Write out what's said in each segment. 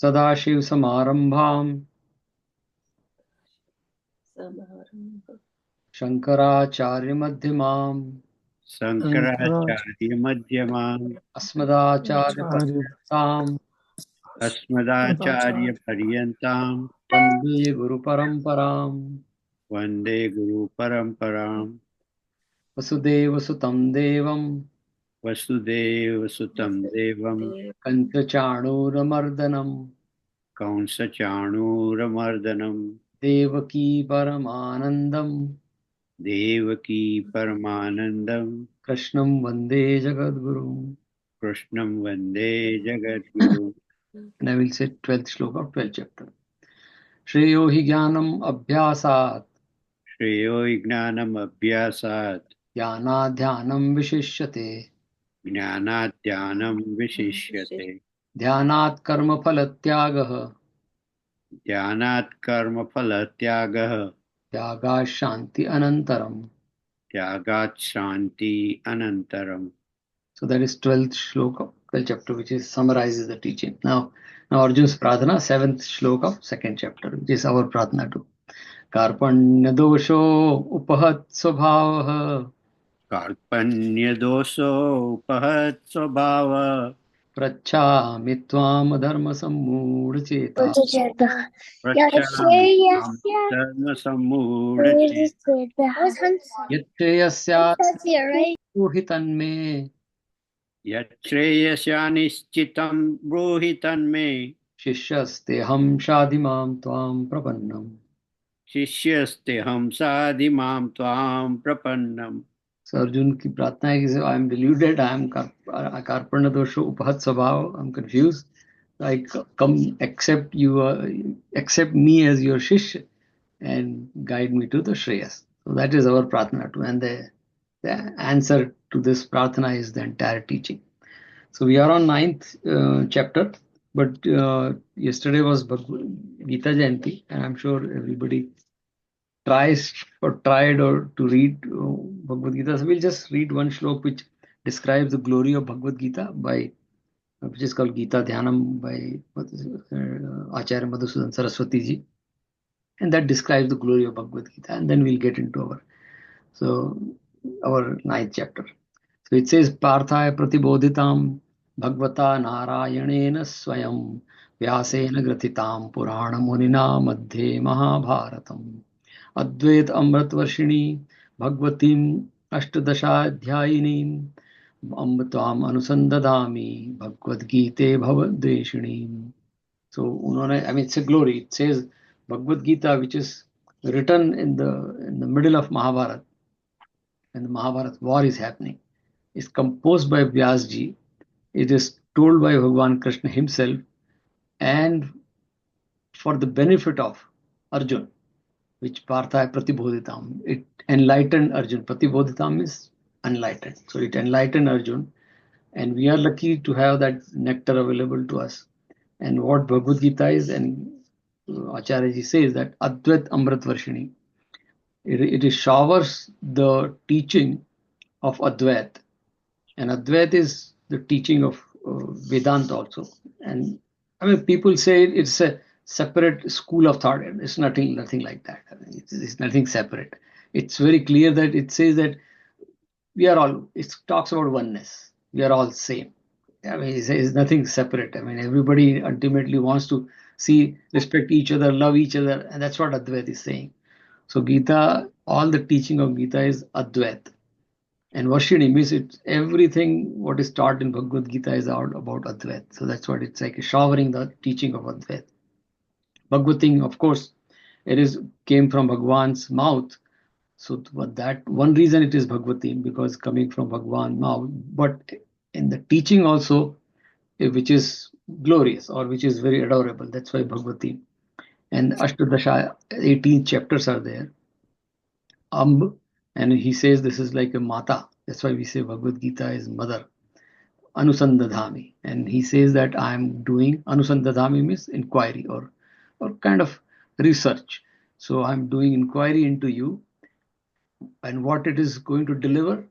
सदाशिवसमारम्भाम् शङ्कराचार्यमध्यमाम् शंकराचार्य मध्यमाम् आचार्य अस्मदाचार्यपर्यन्ताम् अस्मदाचार्य पर्यन्ताम् वन्दे गुरुपरम्पराम्। वन्दे गुरु परम्पराम्। वसुदेवसुतं देवम् वसुदेव सुतं देवम् कञ्चचाणूरमर्दनम् कंसचाणूरमर्दनम् देवकी परमानन्दम् देवकी परमानन्दम् कृष्णं वन्दे जगद्गुरुम्। कृष्णं वन्दे जगद्गुरुम्। And I will say 12th shloka of 12th chapter. श्रेयो हि ज्ञानम् अभ्यासात् श्रेयो ज्ञानम् अभ्यासात् ज्ञानाध्यानं विशिष्यते ज्ञानात् ध्यानं विशिष्यते। ध्यानात् कर्मफलत्यागः ध्यानात् कर्मफलत्यागः त्यागात् शान्ति अनन्तरम्. त्यागात् शान्ति अनन्तरम्। So that is 12th shloka, 12th chapter, which is summarizes the teaching. Now Arjuna's Pradhana, 7th shloka of 2nd chapter, which is our Pradhana too. Karpanya dosho upahat svabhavah कार्पण्यदोषोपहत् स्वभावः प्रच्छामि त्वाम धर्म सम्मूढचेता प्रच्छामि त्वां धर्मसम्मूढचेतः। यच्छ्रेयस्यात् ब्रूहि तन्मे यच्छ्रेयस्यानिश्चितं ब्रूहि तन्मे। शिष्यस्तेऽहं शाधि मां त्वां प्रपन्नम्. शिष्यस्तेऽहं साधिमां त्वां प्रपन्नम्। So Arjun की प्रार्थना है कि I am deluded, I am karpana dosha upahat svabhav, I am confused. I come accept you, accept me as your shish and guide me to the Shreyas. So that is our prarthana too, and the answer to this prarthana is the entire teaching. So we are on 9th chapter, but yesterday was Gita Jayanti, and I'm sure everybody tried or to read Bhagavad Gita. So we'll just read one shlok which describes the glory of Bhagavad Gita by which is called Gita Dhyanam by Acharya Madhusudan Saraswati ji, and that describes the glory of Bhagavad Gita. And then we'll get into our 9th chapter. So it says Parthaya Pratibodhitam Bhagavata Narayanena Swayam Vyasena Gratitam Purana Munina Madhye Mahabharatam Advait Amritvarshini Bhagavatim Ashtadashaധ്യായിനീം Amritam Anusandadami Bhagavad Gita Bhavadveshinim. So unhone, I mean, it's a glory. It says Bhagavad Gita, which is written in the middle of Mahabharata, when the Mahabharata war is happening, is composed by Vyasji. It is told by Bhagavan Krishna himself, and for the benefit of Arjun, which Partha Pratibodhitam, it enlightened Arjun. Pratibodhitam is enlightened. So it enlightened Arjun, and we are lucky to have that nectar available to us. And what Bhagavad Gita is, and Acharya ji says that Advait Amrit Varshini, it showers the teaching of Advait, and Advait is the teaching of Vedanta also. And I mean, people say it's a separate school of thought. It's nothing like that. I mean, it's nothing separate. It's very clear that it says that we are all. It talks about oneness. We are all same. I mean, it's nothing separate. I mean, everybody ultimately wants to respect each other, love each other, and that's what Advait is saying. So Gita, all the teaching of Gita is Advait. And Varshini means it's everything what is taught in Bhagavad Gita is all about Advait. So that's what it's like, showering the teaching of Advait. Bhagavatim, of course, came from Bhagwan's mouth. So that one reason it is Bhagavatim, because coming from Bhagwan's mouth, but in the teaching also, which is glorious or which is very adorable. That's why Bhagavatim. And Ashtadasha, 18 chapters are there. And he says this is like a mata. That's why we say Bhagavad Gita is mother. Anusandadhami. And he says that I am doing Anusandadhami means inquiry or kind of research. So I'm doing inquiry into you and what it is going to deliver.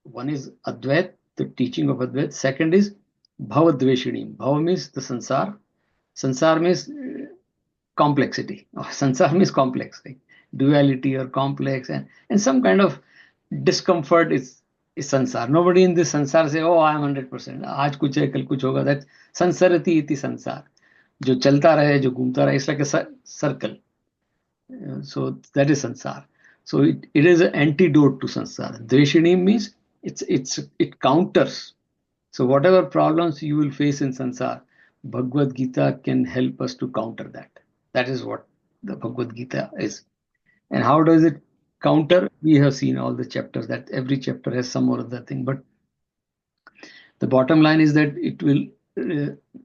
One is Advait, the teaching of Advait. Second is Bhavadveshini. Bhava means the sansar. Sansar means complexity. Sansar means complex, like duality or complex, and some kind of discomfort is sansar. Nobody in this sansar say, "Oh, I am 100%. आज कुछ है, कल कुछ होगा." That sansarati iti sansar. जो चलता रहे, जो घूमता रहे, it's like a circle. So that is sansar. So it is an antidote to sansar. Dveshini means it counters. So whatever problems you will face in sansar, Bhagavad Gita can help us to counter that. That is what the Bhagavad Gita is. And how does it counter? We have seen all the chapters, that every chapter has some or other thing. But the bottom line is that it will,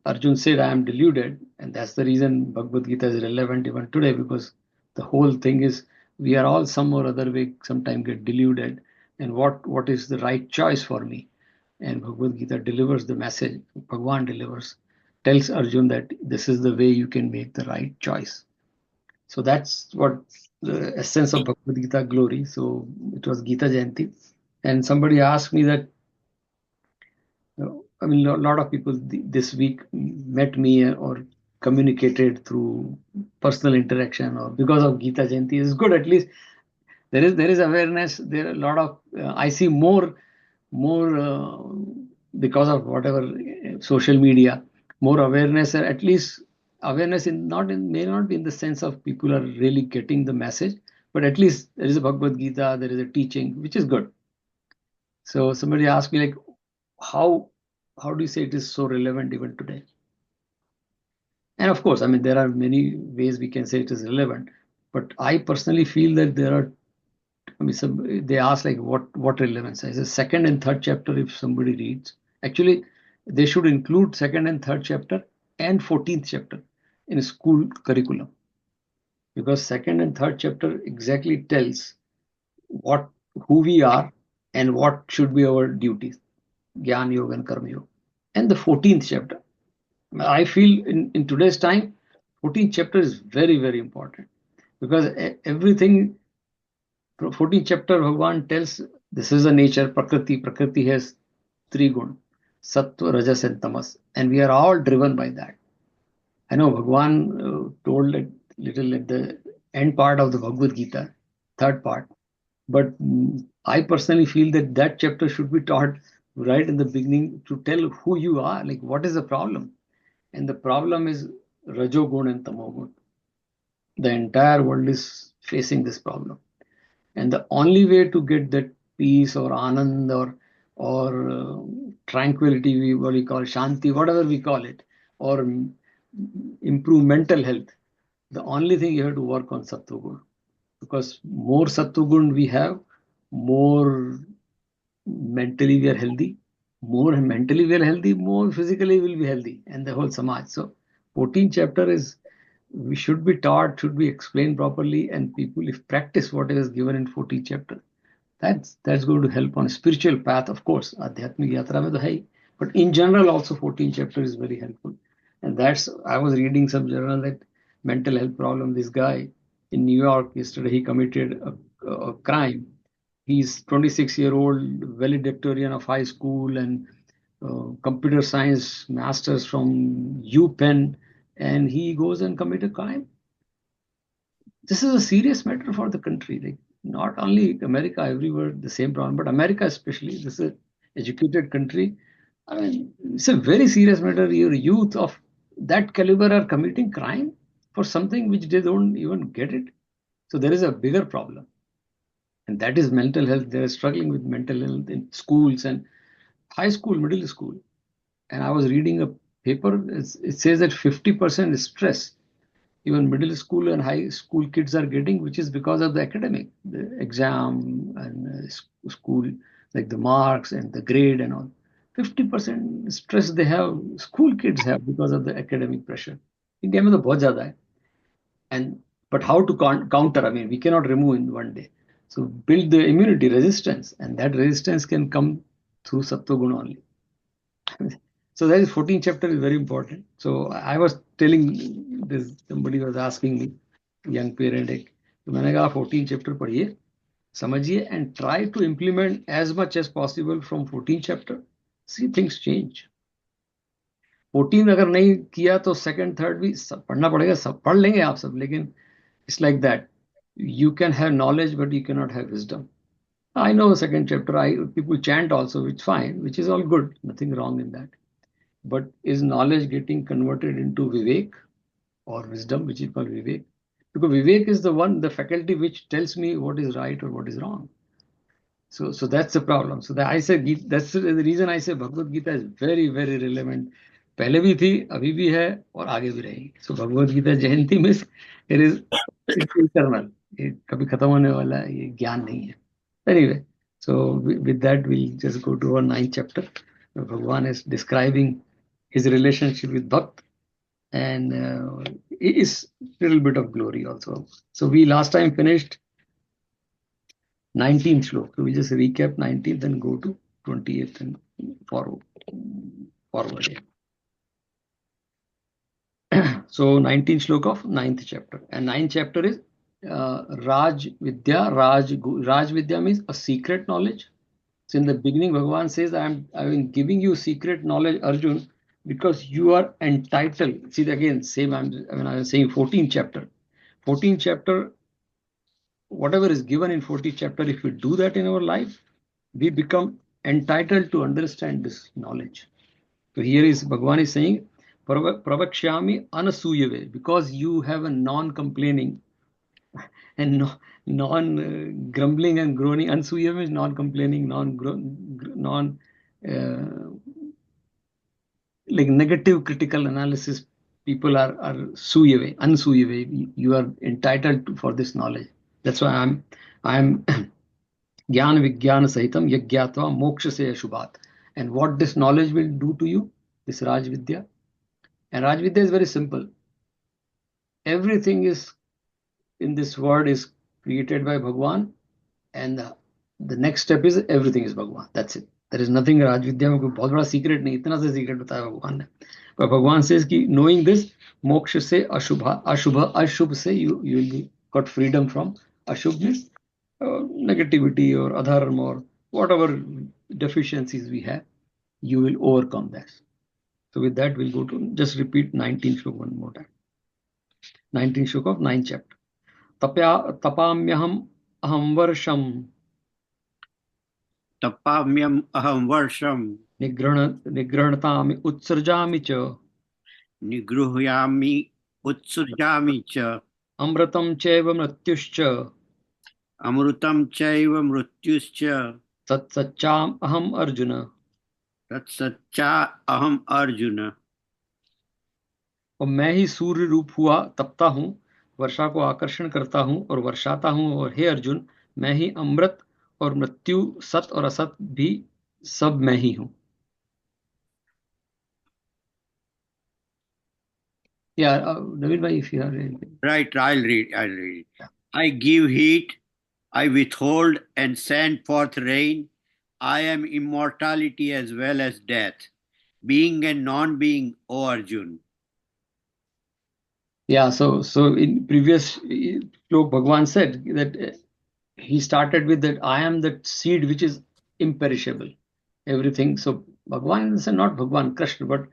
Arjun said, I am deluded. And that's the reason Bhagavad Gita is relevant even today, because the whole thing is we are all some or other way sometimes get deluded. And what is the right choice for me? And Bhagavad Gita delivers the message. Bhagwan delivers, tells Arjun that this is the way you can make the right choice. So that's what the essence of Bhagavad Gita glory. So it was Gita Jayanti. And somebody asked me that, I mean, a lot of people this week met me or communicated through personal interaction or because of Gita Jayanti. It's good, at least there is awareness. There are a lot of, I see more because of whatever social media, more awareness, at least awareness may not be in the sense of people are really getting the message, but at least there is a Bhagavad Gita, there is a teaching, which is good. So somebody asked me, like, how do you say it is so relevant even today? And of course, I mean, there are many ways we can say it is relevant, but I personally feel that there are, I mean, they ask like what relevance? I say second and third chapter, if somebody reads, actually they should include second and third chapter and 14th chapter in a school curriculum, because second and third chapter exactly tells who we are and what should be our duties, Gyan Yoga and Karma Yoga. And the 14th chapter, I feel in today's time, 14th chapter is very, very important, because everything, 14th chapter, Bhagwan tells this is a nature, Prakriti. Prakriti has three gun, Sattva, Rajas and Tamas, and we are all driven by that. I know Bhagwan told a little at the end part of the Bhagavad Gita, third part, but I personally feel that chapter should be taught right in the beginning to tell who you are, like what is the problem. And the problem is Rajogun and Tamogun. The entire world is facing this problem. And the only way to get that peace or anand or tranquility, what we call shanti, whatever we call it, or improve mental health, the only thing you have to work on Sattvagun. Because more Sattvagun we have, more mentally we are healthy. More mentally we are healthy, more physically we will be healthy, and the whole Samaj. So 14th chapter is, we should be taught, should be explained properly, and people, if practice what is given in 14th chapter, that's going to help on a spiritual path, of course. Adhyatmik yatra mein to hai, but in general also 14th chapter is very helpful. And that's, I was reading some journal that mental health problem, this guy in New York yesterday, he committed a crime. He's 26-year-old valedictorian of high school and computer science masters from UPenn, and he goes and commit a crime. This is a serious matter for the country. Like, not only America, everywhere the same problem, but America especially. This is an educated country. I mean, it's a very serious matter. Your youth of that caliber are committing crime for something which they don't even get it. So there is a bigger problem. And that is mental health. They are struggling with mental health in schools and high school, middle school. And I was reading a paper. It says that 50% stress, even middle school and high school kids are getting, which is because of the academic, the exam and school, like the marks and the grade and all. 50% stress they have, school kids have, because of the academic pressure. India mein to bahut zyada hai. But how to counter? I mean, we cannot remove in one day. So build the immunity, resistance, and that resistance can come through Sattva-guna only. So that is 14th chapter is very important. So I was telling this, somebody was asking me, young parent, तो मैंने कहा 14th chapter पढ़िए, समझिए, and try to implement as much as possible from 14th chapter. See, things change. 14 अगर नहीं किया तो second third भी सब पढ़ना पड़ेगा, सब पढ़ लेंगे आप सब, लेकिन it's like that, you can have knowledge but you can not have wisdom. I know second chapter, people chant also, which fine, which is all good, nothing wrong in that. But is knowledge getting converted into vivek or wisdom, which is called vivek? Because vivek is the one, the faculty which tells me what is right or what is wrong. So that's the problem. So that I say, that's the reason I say Bhagavad Gita is very, very relevant. पहले भी थी, अभी भी है और आगे भी रहेगी. So भगवद गीता जयंती में it is eternal. ये कभी खत्म होने वाला है, ये ज्ञान नहीं है. Anyway, so with that we'll just go to our 9th chapter. Bhagwan is describing his relationship with Bhakt, and it is a little bit of glory also. So we last time finished 19th shlok. So we just recap 19th and go to 20th and forward. So 19th shlok of 9th chapter. And 9th chapter is Raj Vidya. Raj Vidya means a secret knowledge. So in the beginning, Bhagavan says, I've been giving you secret knowledge, Arjun, because you are entitled. See, again, same, I was saying 14th chapter. 14th chapter, whatever is given in 14th chapter, if we do that in our life, we become entitled to understand this knowledge. So here is Bhagavan is saying, Pravakshyami anasuyave, because you have a non-complaining and non-grumbling and groaning. Ansuyave is non-complaining, like negative critical analysis. People are suyave, ansuyave. You are entitled for this knowledge. That's why I'm Jnana Vijnana Sahitam Yagyatva Moksha Se Ashubhat. And what this knowledge will do to you, this Raj Vidya. And Raj Vidya is very simple. Everything is in this world is created by Bhagwan, and the next step is everything is Bhagwan. That's it. There is nothing Raj Vidya में कोई बहुत बड़ा secret नहीं, इतना से secret बताया भगवान ने. But Bhagwan says कि knowing this, moksha se ashubha se you will be got freedom from ashubhness, negativity or adharma or whatever deficiencies we have, you will overcome that. So with that, we'll go to just repeat 19th shloka one more time. 19th shloka of 9th chapter. Tapamyaham aham varsham. Tapamyam aham varsham. Nigrhanatami utsarjami cha. Nigruhyami utsarjami cha. Amratam chaiva mrityuscha. Amrutam chaiva mrityuscha. Tatsacham aham arjuna. Tatsaccha aham arjuna. और मैं ही सूर्य रूप हुआ तपता हूँ, वर्षा को आकर्षण करता हूँ और वर्षाता हूँ, और हे अर्जुन, मैं ही अमृत और मृत्यु, सत और असत भी सब मैं ही हूँ. Naveen bhai, if you are right, I'll read. Yeah. I give heat, I withhold and send forth rain. I am immortality as well as death, being and non-being, O Arjun. Yeah, so in previous slok, Bhagwan said that he started with that I am the seed which is imperishable, everything. So Bhagwan is not Bhagwan, Krishna, but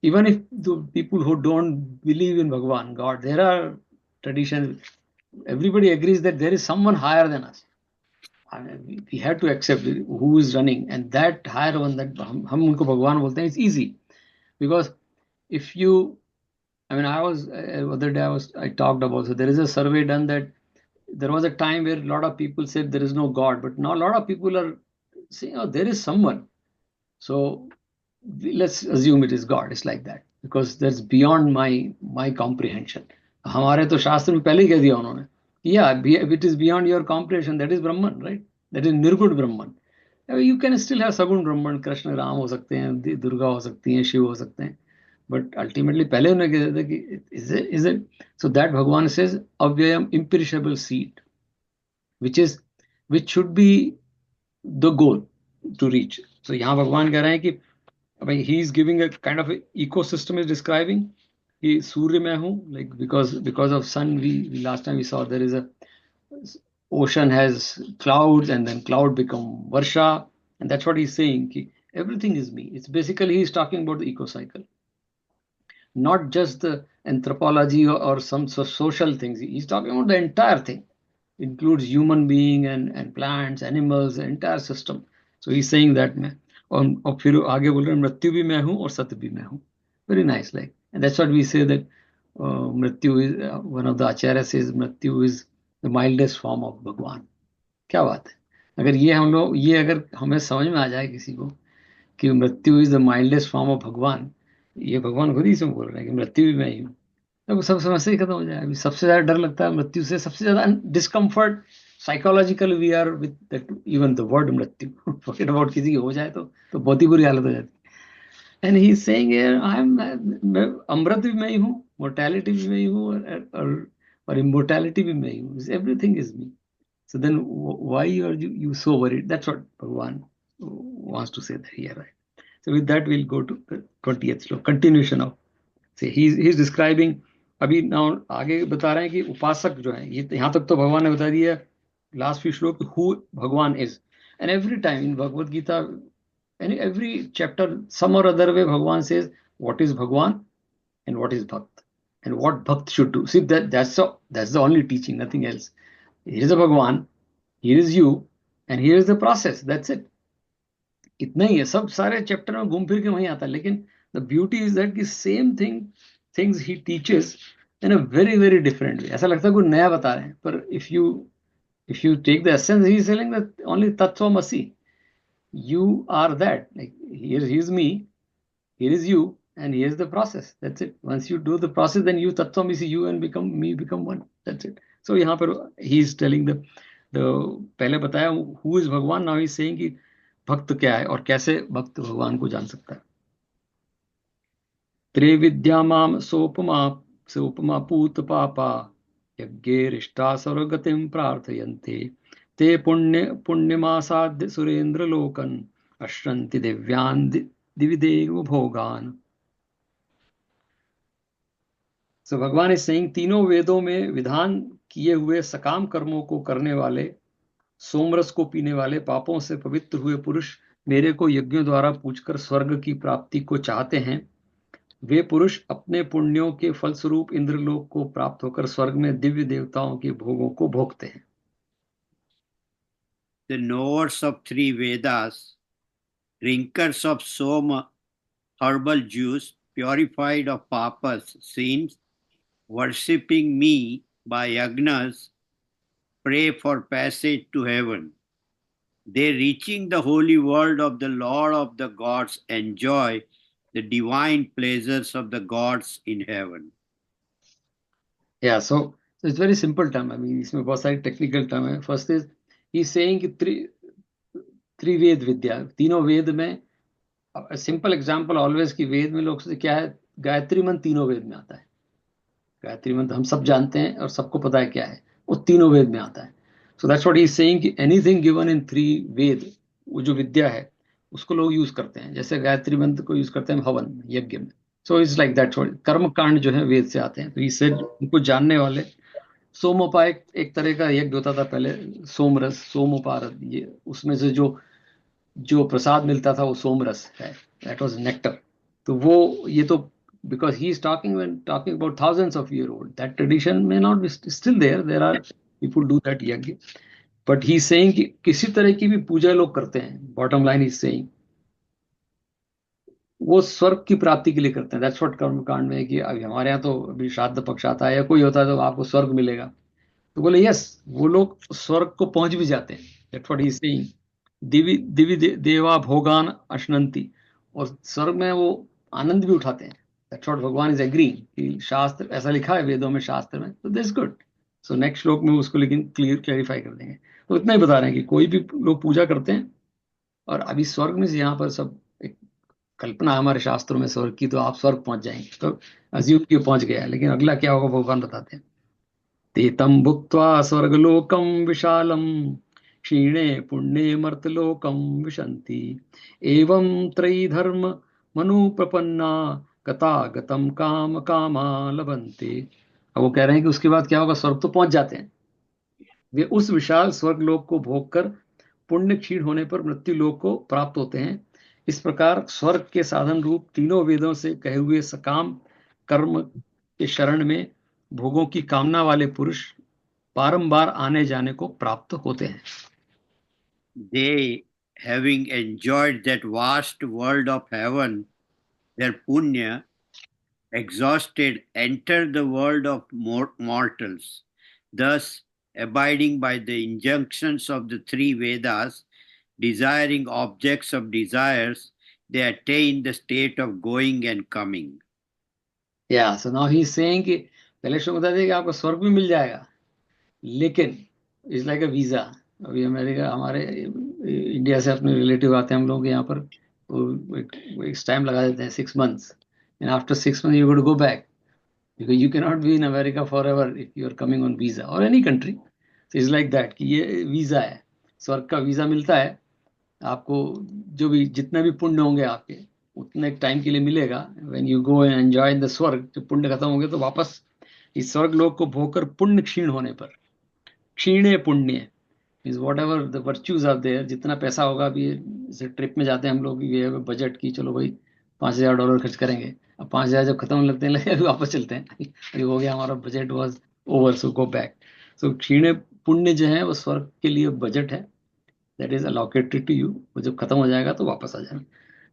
even if the people who don't believe in Bhagwan, God, there are traditions, everybody agrees that there is someone higher than us. I mean, we have to accept who is running, and that higher one, that hum unko Bhagwan bolte hain, it's easy. Because if you, I mean, other day I talked about, so there is a survey done that there was a time where a lot of people said there is no God, but now a lot of people are saying, oh, there is someone. So let's assume it is God. It's like that, because that's beyond my comprehension. हमारे तो शास्त्र में पहले ही कह दिया उन्होंने, yeah, if it is beyond your comprehension, that is Brahman, right? That is Nirgun Brahman. You can still have Sagun Brahman, Krishna, Ram हो सकते हैं, Durga हो सकती हैं, शिव हो सकते हैं, but ultimately पहले उन्होंने कह दिया कि is it? So that Bhagavan says avyayam, imperishable seed, which should be the goal to reach. So यहाँ भगवान कह रहे हैं कि he is giving a kind of a ecosystem is describing. कि सूर्य में हूँ, like because of sun, we last time we saw there is a ocean has clouds, and then cloud become varsha, and that's what he's saying. Ki everything is me. It's basically he's talking about the eco cycle. not just the anthropology or some social things. He's talking about the entire thing, includes human being and plants, animals, the entire system. So he's saying that मैं और फिर आगे बोल रहे हैं मृत्यु भी मैं हूँ और सत्य भी मैं हूँ. Very nice, like, and that's what we say that मृत्यु is one of the Acharya says मृत्यु is the mildest form of भगवान. क्या बात है. अगर ये हम लोग ये अगर हमें समझ में आ जाए किसी को कि मृत्यु is the mildest form of भगवान, ये भगवान खुद ही से बोल रहे हैं कि मृत्यु भी मैं ही हूँ, तो सब समस्या ही खत्म हो जाए. अभी सबसे ज्यादा डर लगता है मृत्यु से, सबसे ज्यादा discomfort psychological we are with that, even the word मृत्यु. फॉरगेट अबाउट किसी की हो जाए तो बहुत ही बुरी हालत हो जाती है. And he is saying I am, Amrit भी मैं ही हूँ, मोर्टैलिटी भी मैं ही हूँ, और इमोर्टैलिटी भी मैं ही हूँ. Everything is me. So then why are you so worried? That's what Bhagavan wants to say there here, right? So with that we'll go to the 20th sloka, continuation of, say he's describing, अभी now आगे बता रहे हैं कि उपासक जो है, ये यहाँ तक तो भगवान ने बता दिया last few श्लोक who भगवान is, and every time in Bhagavad Gita and every chapter some or other way Bhagwan says what is Bhagwan and what is Bhakt and what Bhakt should do. See that's the only teaching, nothing else. Here is a Bhagwan, here is you, and here is the process. That's it. इतना ही है. सब सारे chapter में घूम फिर के वहीं आता है. लेकिन the beauty is that the same things he teaches in a very very different way. ऐसा लगता है कोई नया बता रहे हैं, पर if you take the essence, he is telling that only Tattvamasi. You are that. Like here is me, here is you, and here is the process. That's it. Once you do the process, then you Tattvamasi, you and become one. That's it. So यहाँ पर he is telling the पहले बताया who is भगवान, now he is saying कि भक्त क्या है और कैसे भक्त भगवान को जान सकता है. त्रिविद्या माम सोपमा पूत पापा यज्ञेरिष्टा स्वर्गतिम प्रार्थयन्ते ते पुण्यमासाद्य सुरेंद्र लोकन अश्रन्ति दिव्यान दिविदेव भोगान. So भगवान इस सेइंग तीनों वेदों में विधान किए हुए सकाम कर्मों को करने वाले, सोमरस को पीने वाले, पापों से पवित्र हुए पुरुष मेरे को यज्ञों द्वारा पूजकर स्वर्ग की प्राप्ति को चाहते हैं. वे पुरुष अपने पुण्यों के फलस्वरूप इंद्रलोक को प्राप्त होकर स्वर्ग में दिव्य देवताओं के भोगों को भोगते हैं. The knowers of 3 Vedas, drinkers of Soma herbal juice, purified of papas, sins, worshipping me by yagnas, pray for passage to heaven. They, reaching the holy world of the Lord of the gods, enjoy the divine pleasures of the gods in heaven. Yeah, so it's very simple term. I mean, इसमें बहुत सारी technical term है. First is he's saying कि त्रिवेद विद्या, तीनों वेद में, simple example always की वेद में लोग से क्या है, गायत्री मंत्र तीनों वेद में आता है. गायत्री मंत्र हम सब जानते हैं और सबको पता है क्या है, वो तीनों वेद में आता है. सो that's what he is saying कि एनीथिंग गिवन इन 3 वेद, वो जो विद्या है उसको लोग यूज करते हैं. जैसे गायत्री मंत्र को यूज करते हैं हवन में, यज्ञ में. So it's like that. कर्म कांड जो है वेद से आते हैं. तो ही सेड उनको जानने वाले, सोमोपाय एक तरह का यज्ञ होता था पहले, सोमरस सोमोपारद, ये उसमें से जो प्रसाद मिलता था वो सोमरस है, दैट वाज नेक्टर. तो वो ये तो because he is talking about thousands of year old, that tradition may not be still there are people do that yajna, but he is saying कि किसी तरह की भी पूजा लोग करते हैं, bottom line is saying वो स्वर्ग की प्राप्ति के लिए करते हैं. दैट्स व्हाट कर्म कांड में है कि अभी हमारे यहाँ तो अभी श्राद्ध पक्ष आता है या कोई होता है तो आपको स्वर्ग मिलेगा. तो बोले यस, वो लोग स्वर्ग को पहुंच भी जाते हैं. That's what he is saying. Divya देवा भोगान अश्नंति, और स्वर्ग में वो आनंद भी उठाते हैं. That's what Bhagwan is agreeing कि शास्त्र ऐसा लिखा है वेदों में, शास्त्र में, तो दिस गुड. सो नेक्स्ट श्लोक में उसको लेकिन क्लियरिफाई कर देंगे. तो इतना ही बता रहे हैं कि कोई भी लोग पूजा करते हैं, और अभी स्वर्ग में से यहाँ पर सब एक कल्पना हमारे शास्त्रों में स्वर्ग की, तो आप स्वर्ग पहुंच जाएंगे, तो अज्यूम कि पहुंच गया, लेकिन अगला क्या होगा भगवान बताते हैं. तेतम भुक्त्वा स्वर्गलोकम विशालम क्षीणे पुण्ये मर्तलोकम विशन्ति एवं त्रयी धर्म मनुप्रपन्ना गतागतम काम कामा लभन्ते. अब वो कह रहे हैं कि उसके बाद क्या होगा, स्वर्ग तो पहुंच जाते हैं. वे उस विशाल स्वर्ग लोक को भोग कर पुण्य क्षीण होने पर मृत्यु लोक को प्राप्त होते हैं. इस प्रकार स्वर्ग के साधन रूप तीनों वेदों से कहे हुए सकाम कर्म के शरण में भोगों की कामना वाले पुरुष बारंबार आने जाने को प्राप्त होते हैं. They, having enjoyed that vast world of heaven, their punya, exhausted, enter the world of mortals. Thus, abiding by the injunctions of the three Vedas, desiring objects of desires, they attain the state of going and coming. या so now he is saying कि पहले श्लोक बता दिया कि आपको स्वर्ग भी मिल जाएगा, लेकिन इट्स लाइक अ वीजा. अभी अमेरिका, हमारे इंडिया से अपने रिलेटिव आते हैं हम लोग यहाँ पर, एक टाइम लगा देते हैं 6 months, and after 6 months you got go back, because you cannot be in America forever if you are coming on visa or any country. So it's like that कि ये वीजा है, स्वर्ग का वीजा मिलता है आपको. जो भी जितना भी पुण्य होंगे आपके उतने एक टाइम के लिए मिलेगा. When you go and enjoy in the स्वर्ग, जब पुण्य खत्म होंगे तो वापस इस स्वर्ग लोक को भोगकर पुण्य क्षीण होने पर, क्षीणे पुण्य means whatever the virtues are there, जितना पैसा होगा. अभी जैसे ट्रिप में जाते हैं हम लोग, ये बजट की चलो भाई $5,000 खर्च करेंगे. अब 5,000 जब खत्म होने लगते हैं लगे अभी वापस चलते हैं, अभी हो गया हमारा budget was over, so go back. So क्षीण पुण्य जो है वो स्वर्ग के लिए बजट है, that is allocated to you. वो जब खत्म हो जाएगा तो वापस आ जाना.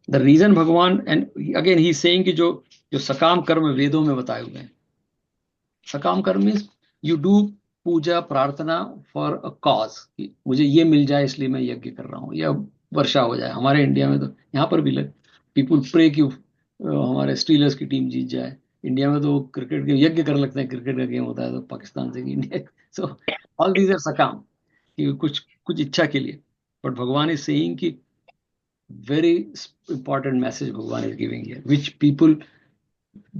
The reason Bhagwan, and again he saying कि जो जो सकाम कर्म वेदों में बताए हुए हैं, सकाम कर्म मीन्स यू डू पूजा प्रार्थना फॉर अ कॉज, मुझे ये मिल जाए इसलिए मैं यज्ञ कर रहा हूँ, या वर्षा हो जाए. हमारे इंडिया में तो यहाँ पर भी पीपुल प्रे कि हमारे स्टीलर्स की टीम जीत जाए. इंडिया में तो क्रिकेट के यज्ञ करने लगते हैं, क्रिकेट का गेम होता है तो पाकिस्तान से India. So all these are sakam, कि कुछ कुछ इच्छा के लिए. बट भगवान इज सेइंग कि very important message Bhagwan is giving here, which people,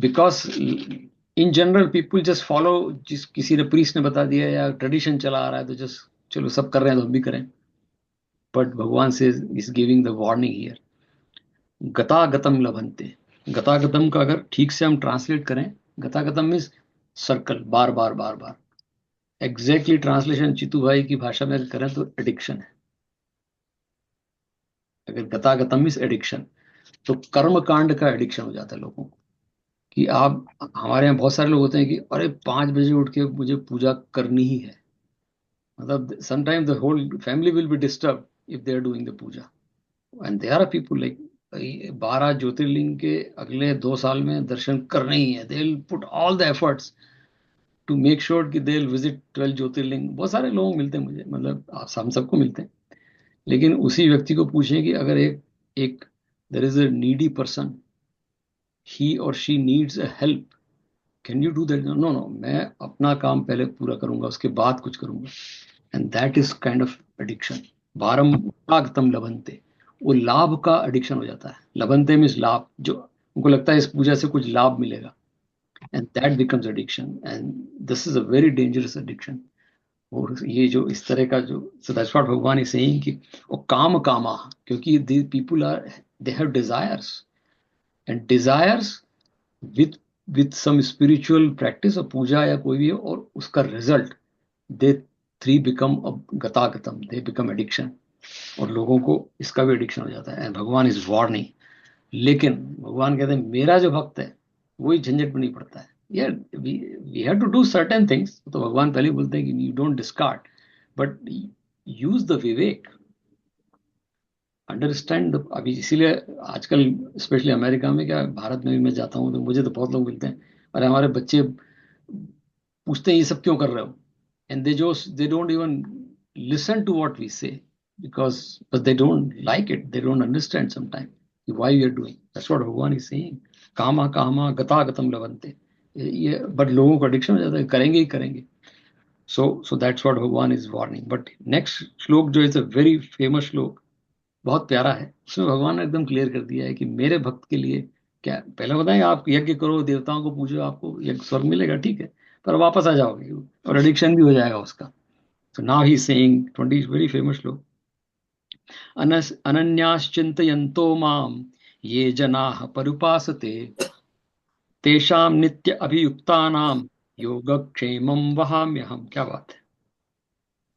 because in general people just follow, जिस किसी ने priest ने बता दिया या tradition चला आ रहा है तो just चलो सब कर रहे हैं तो हम भी करें. But Bhagwan says, is giving the warning here. गतागतम लभन्ते. गतागतम का अगर ठीक से हम ट्रांसलेट करें, गतागतम मीन्स सर्कल, बार बार बार बार. एग्जैक्टली ट्रांसलेशन चितू भाई की भाषा में करें तो एडिक्शन है. अगर गतागतम मीन्स एडिक्शन, तो कर्म कांड का एडिक्शन हो जाता है लोगों को. कि आप, हमारे यहाँ बहुत सारे लोग होते हैं कि अरे 5 बजे उठ के मुझे पूजा करनी ही है. मतलब sometime the whole family will be disturb if they are doing the puja. And there are people like 12 Jyotirlinga के अगले 2 साल में दर्शन करने ही है. They will put all the efforts to make sure कि दे विल विजिट 12 ज्योतिर्लिंग. बहुत सारे लोग मिलते हैं मुझे, मतलब हम सबको मिलते हैं. लेकिन उसी व्यक्ति को पूछें कि अगर एक there is a needy person, he or she needs a help, can you do that? No, मैं अपना काम पहले पूरा करूंगा, उसके बाद कुछ करूंगा. and that is kind of addiction. बारम लभंते, वो लाभ का एडिक्शन हो जाता है. लभंते मीन्स लाभ, जो उनको लगता है इस पूजा से कुछ लाभ मिलेगा, and that becomes addiction, and this is a very dangerous addiction. और ये जो इस तरह का जो, so that's what भगवान is saying कि वो काम कामा, क्योंकि the people are, they have desires, and desires with some spiritual practice और पूजा या कोई भी हो, और उसका रिजल्ट दे 3 become गतागतम, दे become addiction. और लोगों को इसका भी एडिक्शन हो जाता है. भगवान इज वार्निंग. लेकिन भगवान कहते हैं मेरा जो भक्त है वही झंझट में नहीं पड़ता है. यार we have to do certain things. तो भगवान पहले बोलते हैं कि you don't discard, but use the vivek, understand. अभी इसीलिए आजकल स्पेशली अमेरिका में, क्या भारत में भी मैं जाता हूँ तो मुझे तो बहुत लोग मिलते हैं, और हमारे बच्चे पूछते हैं ये सब क्यों कर रहे हो, and they don't even listen to what we say, because but they don't like it, they don't understand sometimes why you are doing. That's what Bhagwan is saying. कामा कामा गतागतम लवंते. ये बट लोगों को एडिक्शन हो जाता है, करेंगे ही करेंगे. so that's what Bhagwan is warning. But next श्लोक जो is a very famous श्लोक, बहुत प्यारा है. उसमें भगवान ने एकदम क्लियर कर दिया है कि मेरे भक्त के लिए क्या, पहले बताएंगे आप यज्ञ करो, देवताओं को पूजो, आपको यज्ञ स्वर्ग मिलेगा, ठीक है, पर वापस आ जाओगे और एडिक्शन भी हो जाएगा उसका. So now he is saying 20 very famous श्लोक. अनन्याश्चिन्तयन्तो माम ये जनाः परुपासते तेषां नित्य अभियुक्तानां योगक्षेमं वहाम्यहम्. क्या बात है,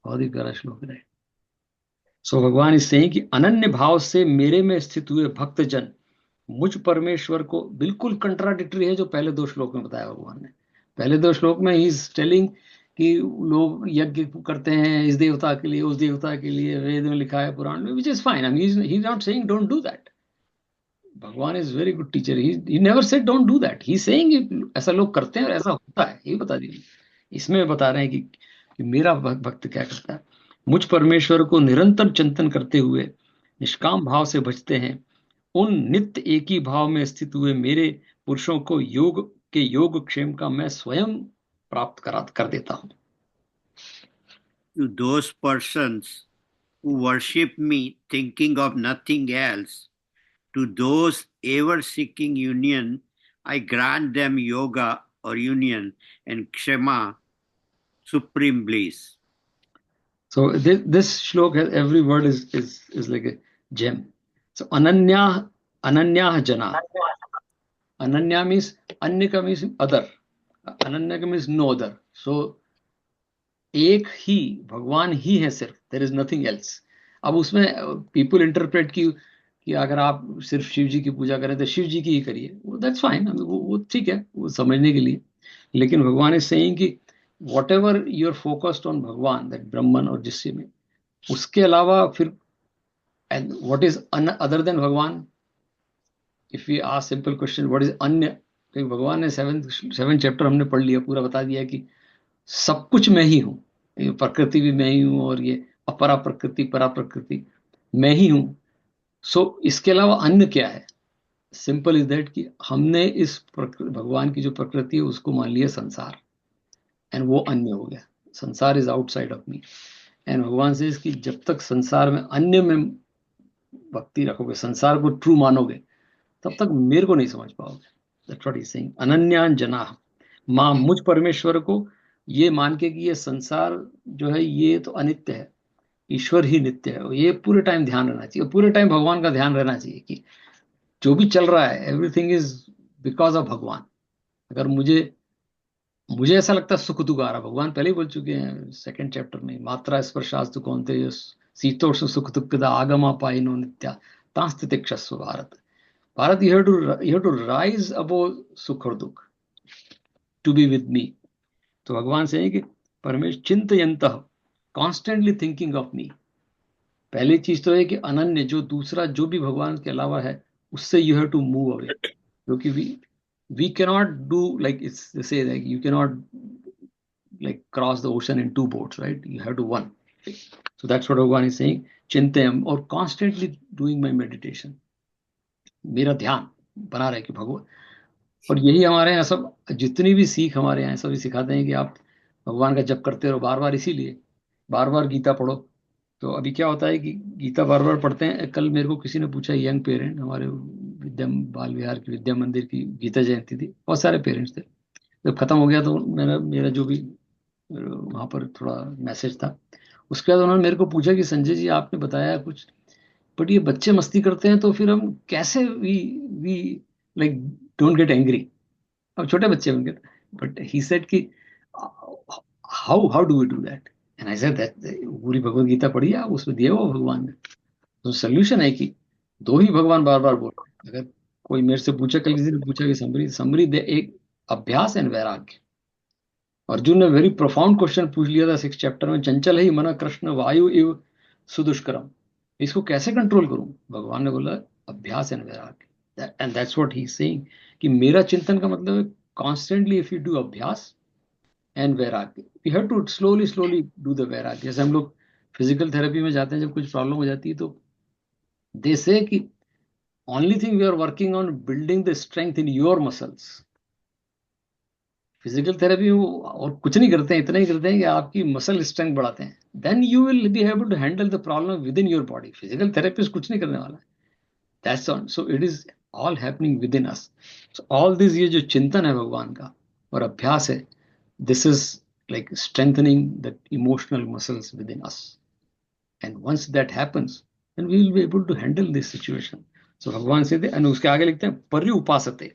बहुत ही प्यारा श्लोक है. सो भगवान इस सेइंग कि अनन्य भाव से मेरे में स्थित हुए भक्तजन मुझ परमेश्वर को, बिल्कुल कंट्राडिक्टरी है जो पहले 2 श्लोक में बताया भगवान ने। पहले 2 श्लोक में ही इज टेलिंग कि लोग यज्ञ करते हैं इस देवता के लिए, उस देवता के लिए, वेद में लिखा है, पुराण में, which is fine. I mean he is not saying don't do that. Bhagwan is very good teacher, he never said don't do that, he saying ऐसा लोग करते हैं और ऐसा होता है, ये बता दीजिए। इसमें बता रहे हैं कि मेरा भक्त क्या करता है। मुझ परमेश्वर को निरंतर चिंतन करते हुए निष्काम भाव से भजते हैं, उन नित्य एक ही भाव में स्थित हुए मेरे पुरुषों को योग के योग क्षेम का मैं स्वयं प्राप्त कर देता हूं। To those persons who worship me thinking of nothing else, to those ever seeking union, I grant them yoga or union and kshema, supreme bliss. So this shlok has, every word is like a gem. So ananya jana. Ananya means anya ka means other. Ananya ka means no other. So एक ही भगवान ही है सिर्फ, there is nothing else. अब उसमें people interpret कि अगर आप सिर्फ शिव जी की पूजा करें तो शिव जी की ही करिए, वो दैट्स फाइन, वो ठीक है, वो समझने के लिए। लेकिन भगवान इज सेइंग कि whatever you are focused on Bhagwan, that Brahman और जिससे में, उसके अलावा फिर what is other than Bhagwan. If you ask simple question what is अन्य, तो भगवान ने 7 चैप्टर हमने पढ़ लिया, पूरा बता दिया कि सब कुछ मैं ही हूं, ये प्रकृति भी मैं ही हूं और ये अपरा प्रकृति परा प्रकृति मैं ही हूं। सो इसके अलावा अन्य क्या है। सिंपल इज दैट कि हमने इस भगवान की जो प्रकृति है उसको मान लिया संसार, एंड वो अन्य हो गया। संसार is outside of me, and भगवान से कि जब तक संसार में अन्य में भक्ति रखोगे, संसार को ट्रू मानोगे, तब तक मेरे को नहीं समझ पाओगे। That's what he is saying. अनन्यान जनाः, मां, मुझ परमेश्वर को ये मान के कि ये संसार जो है ये तो अनित्य है, ईश्वर ही नित्य है, ये पूरे टाइम ध्यान रहना चाहिए, पूरे टाइम भगवान का ध्यान रहना चाहिए कि जो भी चल रहा है एवरीथिंग इज बिकॉज ऑफ भगवान। अगर मुझे ऐसा लगता है सुख दुख आ रहा, भगवान पहले ही बोल चुके हैं 2nd चैप्टर में, मात्रा स्पर्शास्तु कौन्तेय शीतोष्ण सुख दुख आगमा पाइनो नित्या तांस्तितिक्षस्व Bharat. Bharat, you have to rise above सुख और दुख टू बी विद मी। तो भगवान से है कि परमेश्वर चिंतयन्तः, कॉन्स्टेंटली थिंकिंग ऑफ मी। पहली चीज तो है कि अनन्य, जो दूसरा जो भी भगवान के अलावा है उससे you have to move away, क्योंकि we can not do like it's say like you can not like cross the ocean in 2 boats, right, you have to one. So that's what Bhagwan is saying, चिंतयम, और constantly doing my meditation, मेरा ध्यान बना रहे कि भगवान। और यही हमारे यहाँ सब जितनी भी सीख हमारे यहाँ सभी सिखाते हैं कि आप भगवान का जप करते रहो बार बार, इसीलिए बार बार गीता पढ़ो। तो अभी क्या होता है कि गीता बार बार पढ़ते हैं। कल मेरे को किसी ने पूछा, यंग पेरेंट, हमारे विद्या बाल विहार की विद्या मंदिर की गीता जयंती थी, बहुत सारे पेरेंट्स थे। जब खत्म हो गया तो मेरा जो भी वहाँ पर थोड़ा मैसेज था, उसके बाद उन्होंने मेरे को पूछा कि संजय जी आपने बताया कुछ, बट ये बच्चे मस्ती करते हैं तो फिर हम कैसे we like don't get angry. अब छोटे बच्चे होंगे, बट ही सेड कि how do we do that, and I said that पूरी भगवत गीता पढ़ी आप, उसमें दिया हुआ भगवान ने। तो सोल्यूशन है कि 2 ही भगवान बार बार बोल रहे हैं। अगर कोई मेरे से पूछा, कल किसी ने पूछा कि समरी दे एक अभ्यास एंड वैराग्य। अर्जुन ने वेरी प्रोफाउंड क्वेश्चन पूछ लिया था 6 चैप्टर में, चंचल ही मन कृष्ण वायु इव सुदुष्करम, इसको कैसे कंट्रोल करूं। भगवान ने बोला abhyas and vairagya, and that's what he is saying कि मेरा चिंतन का मतलब है constantly if you do abhyas and vairagya, we have to slowly do the vairagya. जैसे हम लोग फिजिकल थेरेपी में जाते हैं, जब कुछ प्रॉब्लम हो जाती है तो दे से कि only thing we are working on building the strength in your muscles. Physical therapy में और कुछ नहीं करते हैं, इतना ही करते हैं कि आपकी मसल स्ट्रेंथ बढ़ाते हैं, then you will be able to handle the problem within your body. Physical therapist कुछ नहीं करने वाला है, that's all. So it is all happening within us. So all this, ये जो चिंतन है भगवान का और अभ्यास है, this is like strengthening the emotional muscles within us, and once that happens then we will be able to handle this situation. So भगवान से and उसके आगे लिखते हैं पर्युपासते।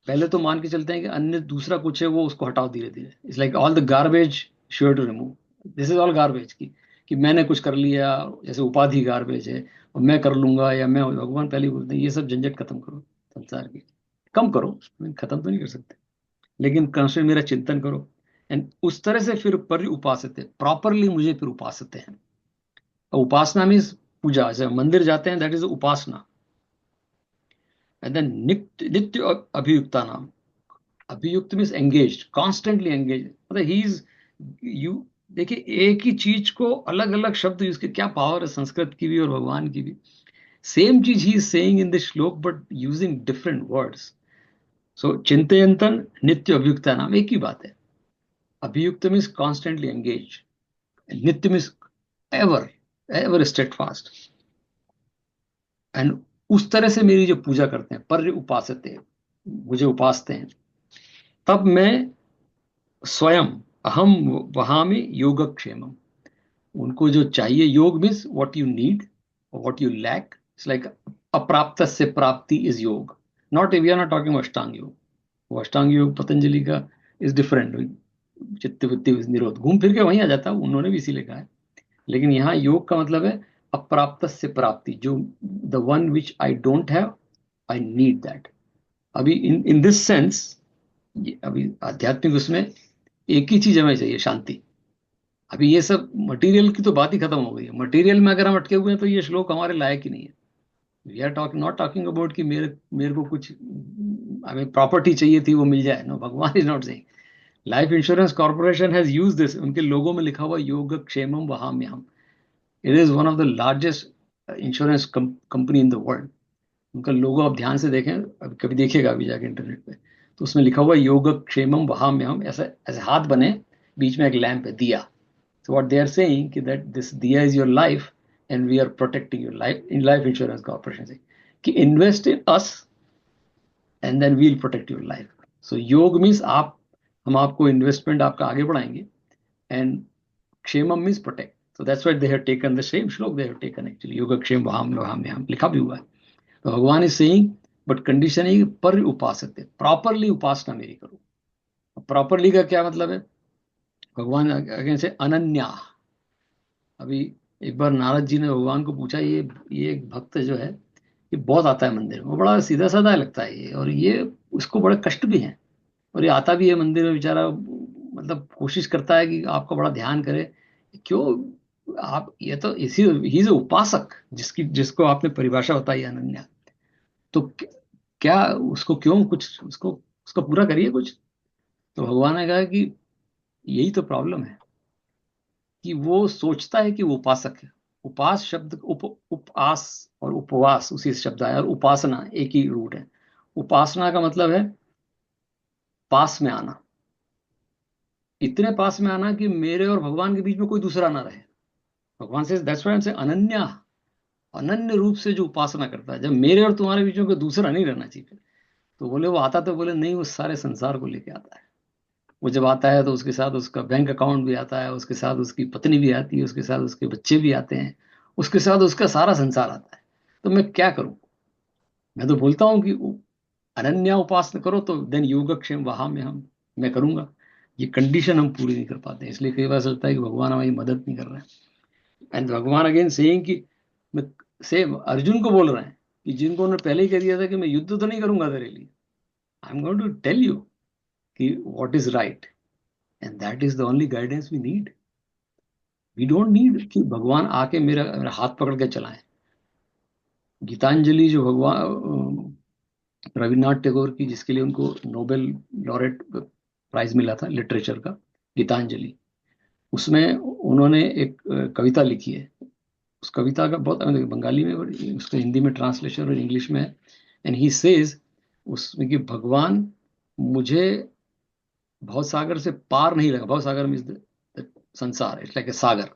पहले तो मान के चलते हैं कि अन्य दूसरा कुछ है, वो उसको हटाओ धीरे धीरे। It's like all the garbage sure to remove, this is all garbage की कि मैंने कुछ कर लिया, जैसे उपाधि गार्बेज है, और मैं कर लूंगा, या मैं, भगवान पहले ही बोलते हैं ये सब झंझट खत्म करो, संसार की कम करो, खत्म तो नहीं कर सकते, लेकिन कंस्टेंट मेरा चिंतन करो। एंड उस तरह से फिर पर उपासते, प्रॉपरली मुझे फिर उपासते हैं। उपासना मीन्स पूजा, जैसे मंदिर जाते हैं, that is upasana. And then नित्य नित्य अभियुक्ता नाम, अभियुक्त मीन्स एंगेज, कॉन्स्टेंटली एंगेज, मतलब ही इज यू। देखिए एक ही चीज को अलग अलग शब्द यूज के क्या पावर है, संस्कृत की भी और भगवान की भी। सेम चीज ही इज सेइंग इन दिस श्लोक बट यूजिंग डिफरेंट वर्ड्स। सो चिंतयंतन नित्य अभियुक्ता नाम एक ही बात है। अभियुक्त मीन्स कॉन्स्टेंटली एंगेज, नित्य means ever, ever Steadfast. And उस तरह से मेरी जो पूजा करते हैं, पर्य उपासते, मुझे उपासते हैं, तब मैं स्वयं अहम वहामि योगक्षेमम, उनको जो चाहिए, yoga means what you need, what you lack, it's like अप्राप्त से प्राप्ति is yoga, not, we are not talking Ashtanga yoga. वो अष्टांग योग पतंजलि का इज डिफरेंट, चित्त वृत्ति निरोध, घूम फिर के वहीं आ जाता है, उन्होंने भी इसी लिखा है। लेकिन यहाँ योग का मतलब है अप्राप्त से प्राप्ति, जो the one which I don't have, I need that. अभी इन इन दिस सेंस, अभी आध्यात्मिक उसमें एक ही चीज हमें चाहिए, शांति। अभी ये सब मटेरियल की तो बात ही खत्म हो गई है, मटेरियल में अगर हम अटके हुए हैं तो ये श्लोक हमारे लायक ही नहीं है। We are talking, not talking about कि मेरे मेरे को कुछ हमें प्रॉपर्टी चाहिए थी वो मिल जाए, no, Bhagwan is not saying. Life insurance corporation has use this, उनके लोगों में लिखा हुआ योग क्षेमम वहाम्यहम। It is one of the largest insurance company in the world. उनका लोगो आप ध्यान से देखें, अभी कभी देखिएगा अभी जाके इंटरनेट पे, तो उसमें लिखा हुआ योग क्षेमम वहाम्यहम, ऐसे ऐसे हाथ बने, बीच में एक लैंप है, दिया। So what they are saying कि that this diya is your life and we are protecting your life, in life insurance corporation से कि invest in us and then we'll protect your life. So योग means आप, हम आपको investment आपका आगे बढ़ाएंगे, and क्षेमम means protect. So that's why they have taken the same श्लोक, they have taken actually योग क्षेम वहाम वहाम्यहम लिखा भी हुआ है। तो भगवान is saying, but condition है पर उपासते, प्रॉपरली उपासना मेरी करो। प्रॉपरली का क्या मतलब है, भगवान अगेन से अनन्या। अभी एक बार नारद जी ने भगवान को पूछा, ये एक भक्त जो है, ये बहुत आता है मंदिर में, वो बड़ा सीधा साधा लगता है ये, और ये उसको बड़े कष्ट भी हैं, और ये आता भी है मंदिर में बेचारा, मतलब कोशिश करता है कि आपका बड़ा ध्यान करे। क्यों आप, ये तो इसी, ही इज उपासक, जिसकी जिसको आपने परिभाषा बताई अनन्या, तो क्या उसको क्यों कुछ उसको उसका पूरा करिए कुछ। तो भगवान ने कहा कि यही तो प्रॉब्लम है कि वो सोचता है कि वो उपासक है। उपास शब्द उपआस और उपवास उसी से शब्द आया, और उपासना एक ही रूट है। उपासना का मतलब है पास में आना, इतने पास में आना कि मेरे और भगवान के बीच में कोई दूसरा ना रहे। भगवान से दैट्स व्हाई से अनन्या, अनन्य रूप से जो उपासना करता है, जब मेरे और तुम्हारे बीच में कोई दूसरा नहीं रहना चाहिए। तो बोले वो आता, तो बोले नहीं, वो सारे संसार को लेके आता है। वो जब आता है तो उसके साथ उसका बैंक अकाउंट भी आता है, उसके साथ उसकी पत्नी भी आती है, उसके साथ उसके बच्चे भी आते हैं, उसके साथ उसका सारा संसार आता है। तो मैं क्या करूं, मैं तो बोलता हूं कि अनन्या उपासना करो, तो देन योगक्षेम वहां में हम, मैं करूंगा। ये कंडीशन हम पूरी नहीं कर पाते हैं, इसलिए कई बार सोचता है कि भगवान हमारी मदद नहीं कर रहे हैं। एंड भगवान अगेन सेइंग कि मैं, सेम अर्जुन को बोल रहे हैं कि जिनको उन्होंने पहले ही कह दिया था कि मैं युद्ध तो नहीं करूंगा तेरे लिए, I am going to tell you कि what is right, and that is the only guidance we need. We don't need कि भगवान आके मेरा मेरा हाथ पकड़ के चलाएं। गीतांजलि जो भगवान रविन्द्रनाथ टैगोर की, जिसके लिए उनको नोबेल लॉरेट प्राइज मिला था लिटरेचर का, गीतांजलि, उसमें उन्होंने एक कविता लिखी है। उस कविता का बहुत बंगाली में, उसका हिंदी में ट्रांसलेशन और इंग्लिश में है। एंड ही सेज उसमें कि भगवान मुझे भवसागर से पार नहीं लगा, भवसागर मीन्स संसार, इट्स लाइक ए सागर,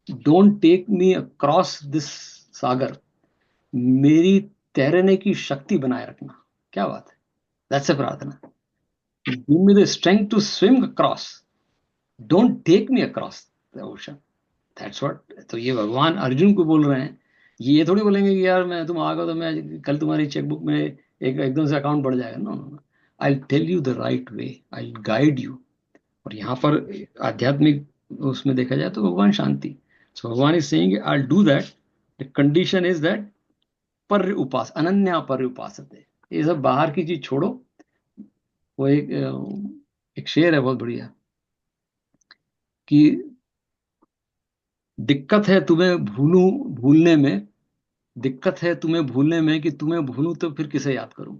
don't take me across this सागर, मेरी तैरने की शक्ति बनाए रखना। क्या बात है, that's a prarthana. Give me the strength to swim across, don't take me across the ocean, that's what. तो ये भगवान अर्जुन को बोल रहे हैं। ये थोड़ी बोलेंगे कि यार मैं, तुम आ गए तो मैं कल तुम्हारी चेकबुक में एक एकदम से अकाउंट बढ़ जाएगा। No no no, I tell you the right way, I guide you. और यहाँ पर आध्यात्मिक उसमें देखा जाए तो भगवान शांति, सो भगवान is saying I do that the condition is that पर्य उपास, अनन्या पर्य उपासते। ये सब बाहर की चीज छोड़ो। वो एक शेर है बहुत बढ़िया कि दिक्कत है तुम्हें भूलने में, दिक्कत है तुम्हें भूलने में कि तुम्हें भूलूं तो फिर किसे याद करूं।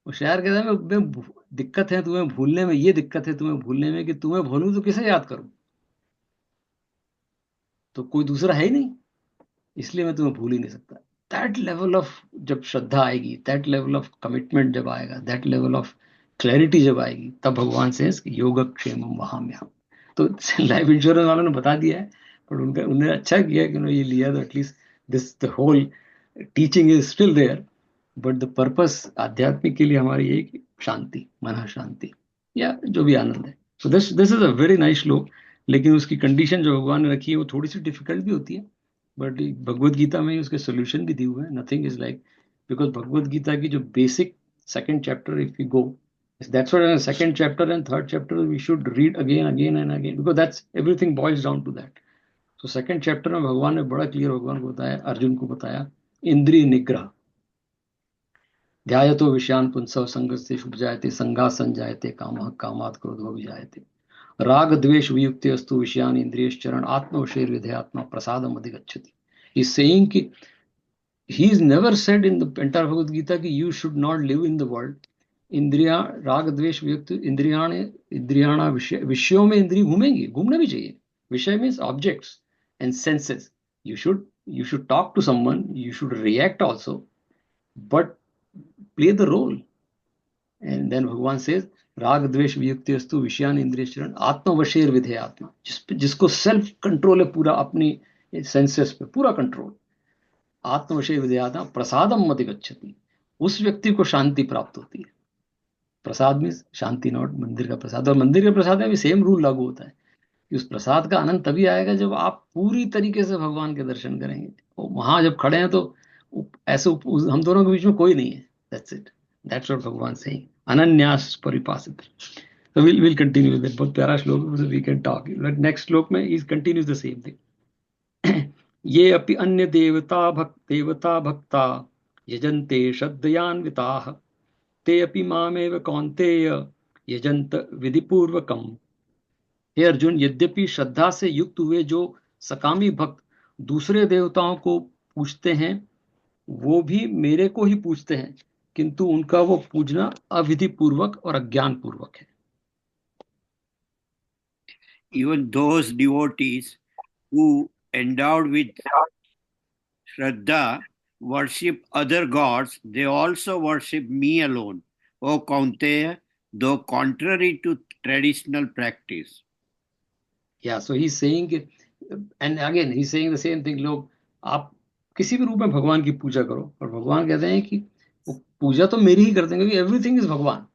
वो शायर कहता है दिक्कत है तुम्हें भूलने में, ये दिक्कत है तुम्हें भूलने में कि तुम्हें भूलूं तो किसे याद करूं, तो कोई दूसरा है ही नहीं, इसलिए मैं तुम्हें भूल ही नहीं सकता। दैट लेवल ऑफ जब श्रद्धा आएगी, दैट लेवल ऑफ कमिटमेंट जब आएगा, दैट लेवल ऑफ क्लैरिटी जब आएगी, तब भगवान से योगक्षेमम वहाम्यहम्। तो लाइफ इंश्योरेंस वालों ने बता दिया है, पर उनका उन्होंने अच्छा किया कि उन्होंने ये लिया, तो at least this the whole teaching is still there. But the purpose आध्यात्मिक के लिए हमारी यही कि शांति, मन शांति, या जो भी आनंद है। So this this is a very nice श्लोक। लेकिन उसकी कंडीशन जो भगवान ने रखी है वो थोड़ी सी डिफिकल्ट भी होती है, बट भगवत गीता में उसके सोल्यूशन भी दिए हुए हैं। Nothing is like, because Bhagavad Gita की जो basic second chapter if you go, that's what second chapter and third chapter we should read again and again, because that's everything boils down to that. तो second chapter में भगवान ने बड़ा clear, भगवान को बताया, अर्जुन को बताया, इंद्रिय निग्रह, ध्यायतो विषयान पुंसः संगस्तेषु उपजायते संगा संजायते कामः कामात् क्रोधो विजायते राग द्वेष वियुक्ते अस्तु विषयान इंद्रियश्चरण आत्मवशेर विधेयात्मा प्रसादम अधिगच्छति। He's saying कि he is never said in the entire Bhagavad Gita कि you should not live in the world. इंद्रिया राग द्वेष वियुक्त इंद्रियाणा विषयों में इंद्रिय घूमेंगी, घूमना भी चाहिए। विषय means objects and senses. you should talk to someone, you should react also, but play the role. And then भगवान says राग द्वेष वियुक्तस्तु विषयान इंद्रियश्चरण आत्मवशेर विधेय आत्मा, जिसको सेल्फ कंट्रोल है पूरा, अपनी सेंसेस पे पूरा कंट्रोल, आत्मवशेर विधेय आत्मा प्रसादम अधिगच्छति, उस व्यक्ति को शांति प्राप्त होती है। प्रसाद में शांति, नॉट मंदिर का प्रसाद। और मंदिर के प्रसाद में भी सेम रूल लागू होता है कि उस प्रसाद का आनंद तभी आएगा जब आप पूरी तरीके से भगवान के दर्शन करेंगे। और वहां जब खड़े हैं तो ऐसे हम दोनों के बीच में कोई नहीं है। दैट्स इट, दैट्स व्हाट भगवान saying, अनन्यास परिपासित। So we'll continue with it. बहुत प्यारा श्लोक है, we can talk. नेक्स्ट श्लोक में he continues the same thing. ये अपि अन्य देवता भक्ता यजन्ते श्रद्धयान्विताः ते अपि मामेव कौन्तेय यजन्त विधिपूर्वकम्। हे अर्जुन, यद्यपि श्रद्धा से युक्त हुए जो सकामी भक्त दूसरे देवताओं को पूजते हैं, वो भी मेरे को ही पूजते हैं, किंतु उनका वो पूजना अविधि पूर्वक और अज्ञान पूर्वक है। Even those devotees who endowed with Shraddha worship other gods, they also worship me alone, O Kaunteya, though contrary to traditional practice. Yeah, so he's saying, and again he's saying the same thing, लोग आप किसी भी रूप में भगवान की पूजा करो, और भगवान कहते हैं कि वो पूजा तो मेरी ही करते हैं, क्योंकि एवरीथिंग इज भगवान।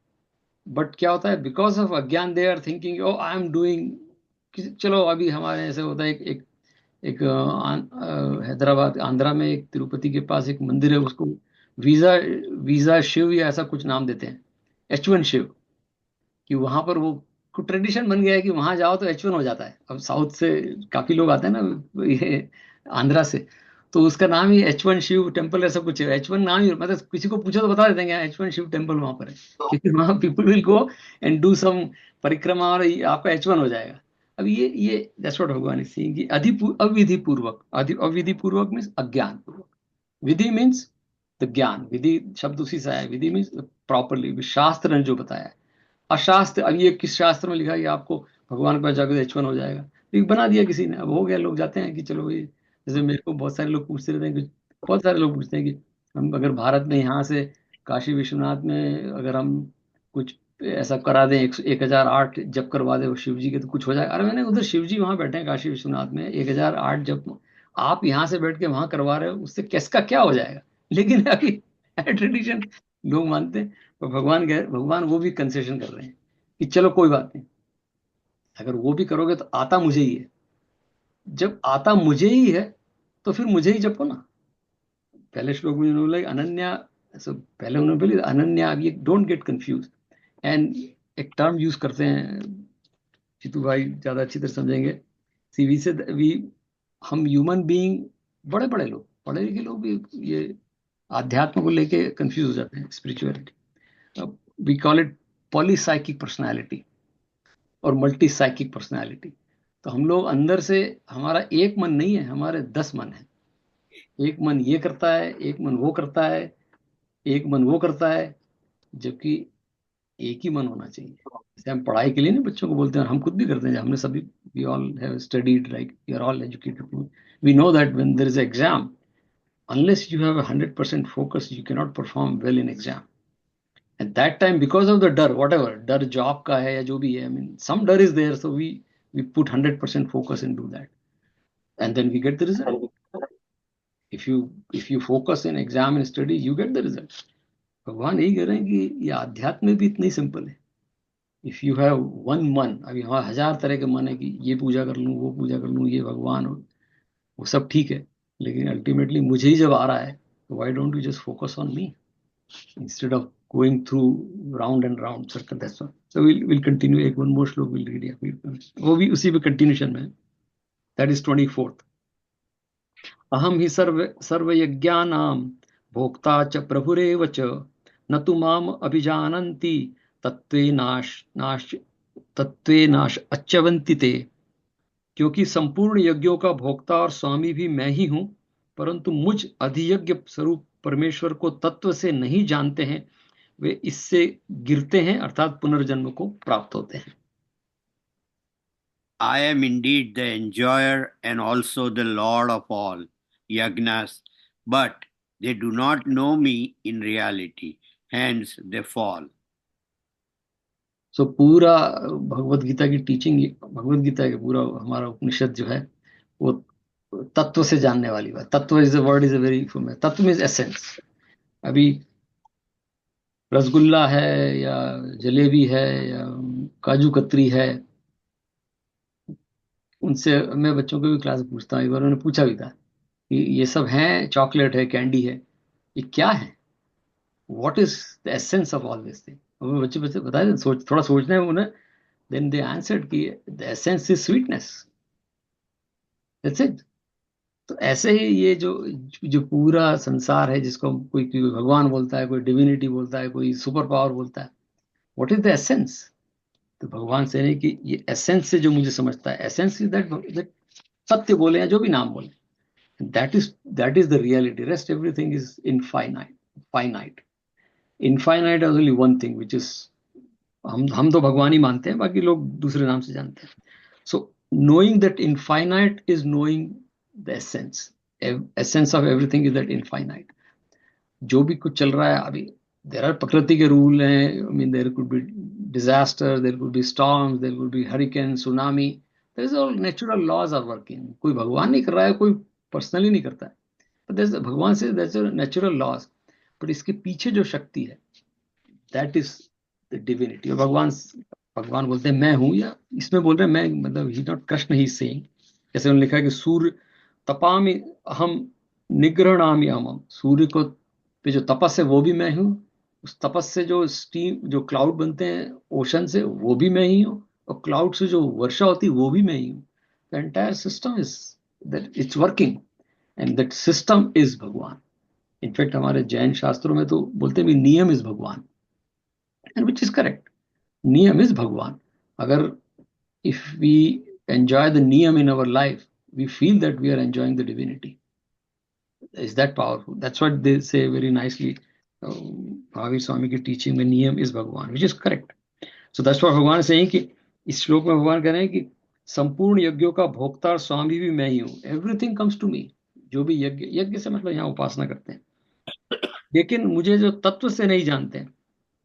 बट क्या होता है, because of agyan they are thinking oh I am doing, चलो अभी हमारे ऐसे होता है, एक हैदराबाद आंध्रा में एक तिरुपति के पास एक मंदिर है, उसको वीजा शिव या ऐसा कुछ नाम देते हैं, H1 शिव, कि वहां पर वो ट्रेडिशन बन गया है कि वहां जाओ तो H1 हो जाता है। अब साउथ से काफी लोग आते हैं ना ये आंध्रा से, तो उसका नाम ही H1 शिव टेम्पल ऐसा कुछ है। H1 नाम ही, मतलब किसी को पूछो तो बता देते हैं H1 शिव टेम्पल वहां पर है, क्योंकि वहां people will go and do some parikrama और आपका H1 हो जाएगा। अब ये that's what Bhagwan is saying कि अविधि पूर्वक, अविधि पूर्वक मीन्स अज्ञान पूर्वक, विधि मीन्स द ज्ञान, विधि शब्द उसी से आया, विधि मीन्स प्रॉपरली, शास्त्र ने जो बताया है। अशास्त्र, अब ये किस शास्त्र में लिखा है कि आपको भगवान के पास जाकर H1 हो जाएगा, तो बना दिया किसी ने, अब हो गया, लोग जाते हैं कि चलो ये, जैसे मेरे को बहुत सारे लोग पूछते रहते हैं कि, बहुत सारे लोग पूछते हैं कि हम अगर भारत में यहाँ से काशी विश्वनाथ में अगर हम कुछ ऐसा करा दें, 1008 जप करवा दे शिव जी के, तो कुछ हो जाएगा। अरे मैंने, उधर शिव जी वहां बैठे हैं काशी विश्वनाथ में, 1008 जप आप यहाँ से बैठ के वहां करवा रहे हो, उससे किसका क्या हो जाएगा। लेकिन अभी ट्रेडिशन लोग मानते हैं, तो भगवान वो भी कंसेशन कर रहे हैं कि चलो कोई बात नहीं, अगर वो भी करोगे तो आता मुझे ही है, जब आता मुझे ही है तो फिर मुझे ही जपो ना। पहले श्लोक में उन्होंने बोला अनन्या, पहले उन्होंने बोली अनन्या, ये डोंट गेट कंफ्यूज। एंड एक टर्म यूज करते हैं, जीतू भाई ज्यादा अच्छी तरह समझेंगे, सी वी हम ह्यूमन बीइंग, बड़े बड़े लोग, पढ़े लिखे लोग भी ये आध्यात्म को लेके कंफ्यूज हो जाते हैं, spirituality. We call it polypsychic personality और मल्टी साइकिक पर्सनालिटी। तो हम लोग अंदर से, हमारा एक मन नहीं है, हमारे 10 मन है। एक मन ये करता है, एक मन वो करता है, एक मन वो करता है, जबकि एक ही मन होना चाहिए। जैसे हम पढ़ाई के लिए नहीं बच्चों को बोलते हैं, हम खुद भी करते हैं, हमने सभी, we all have studied, like we are all educated, we know that when there is exam, unless you have a 100% focus, you cannot perform well in exam. At that time, because of the डर, whatever डर job का है या जो भी है, I mean some डर is there, so we put 100% focus and do that, and then we get the result. If you focus in exam and study, you get the result. भगवान यही कह रहे हैं कि ये आध्यात्म भी इतनी सिंपल है। इफ यू हैव वन मन, अभी हमारे 1000 तरह के मन है कि ये पूजा कर लूँ, वो पूजा कर लूँ, ये भगवान हो, वो सब ठीक है, लेकिन अल्टीमेटली मुझे ही जब आ रहा है, तो why don't you just focus on me instead of going through round and round circle. That's all. So we'll continue. एक one more श्लोक we'll read. वो भी उसी पे continuation में है. That is 24th. अहम ही सर्व यज्ञानां भोक्ता च प्रभुरेव च न तु माम अभिजानन्ति तत्वे नाश अच्चवन्ति ते। क्योंकि संपूर्ण यज्ञों का भोक्ता और स्वामी भी मैं ही हूं, परंतु मुझ अधियज्ञ स्वरूप परमेश्वर को तत्व से नहीं जानते हैं, वे इससे गिरते हैं, अर्थात पुनर्जन्म को प्राप्त होते हैं। I am indeed the enjoyer and also the Lord of all yagnas, but they do not know me in reality, hence they fall. सो पूरा भगवत गीता की टीचिंग, भगवत गीता का पूरा हमारा उपनिषद जो है, वो तत्व से जानने वाली बात। तत्व is word is a very, तत्व मीन्स एसेंस। अभी रसगुल्ला है या जलेबी है या काजू कतरी है, उनसे मैं बच्चों को भी क्लास में पूछता हूँ, एक बार उन्होंने पूछा भी था कि ये सब है, चॉकलेट है, कैंडी है, ये क्या है, what is the essence of all this thing. बच्चे बच्चे बताए, थोड़ा सोचना है उन्हें, देन दे आंसर्ड कि the essence is sweetness, that's it. तो ऐसे ही ये जो जो पूरा संसार है, जिसको कोई भगवान बोलता है, कोई डिविनिटी बोलता है, कोई सुपर पावर बोलता है, व्हाट इज द एसेंस। तो भगवान से नहीं कि ये एसेंस से जो मुझे समझता है, एसेंस इज दैट सत्य बोले या जो भी नाम बोले, that is the reality. Rest everything is finite. Infinite is only one thing, which is हम तो भगवान ही मानते हैं, बाकी लोग दूसरे नाम से जानते हैं। So knowing that infinite is knowing the essence. Essence of everything is that infinite. जो भी कुछ चल रहा है अभी, there are प्रकृति के रूल हैं। I mean there could be disaster, there could be storms, there could be hurricane, tsunami. There is all natural laws are working. कोई भगवान नहीं कर रहा है, कोई पर्सनली नहीं करता है, but there's भगवान से there's a natural laws. but इसके पीछे जो शक्ति है, that is the divinity. और भगवान बोलते हैं मैं हूं, या इसमें बोल रहे हैं मैं, मतलब ही नॉट कृष्ण, ही सेइंग, जैसे उन्होंने लिखा है कि सूर्य तपामि अहम निग्रहणामि अहम, सूर्य को पे जो तपस है वो भी मैं हूँ, उस तपस से जो स्टीम, जो क्लाउड बनते हैं ओशन से, वो भी मैं ही हूँ, और क्लाउड से जो वर्षा होती है वो भी मैं ही हूँ। The entire system is that, it's working, and that system is भगवान। इनफैक्ट हमारे जैन शास्त्रों में तो बोलते हैं भी नियम इज भगवान, एंड विच इज करेक्ट। नियम इज भगवान। अगर if we enjoy the niyam in our life, we feel that we are enjoying the divinity. Is that powerful? That's what they say very nicely. Mahavir Swami की teaching में niyam is Bhagwan, which is correct. So that's what भगवान is saying कि इस श्लोक में भगवान कह रहे हैं कि संपूर्ण यज्ञों का भोक्ता और स्वामी भी मैं ही हूँ। Everything comes to me. जो भी यज्ञ, यज्ञ से मतलब यहाँ उपासना करते हैं, लेकिन मुझे जो तत्व से नहीं जानते हैं,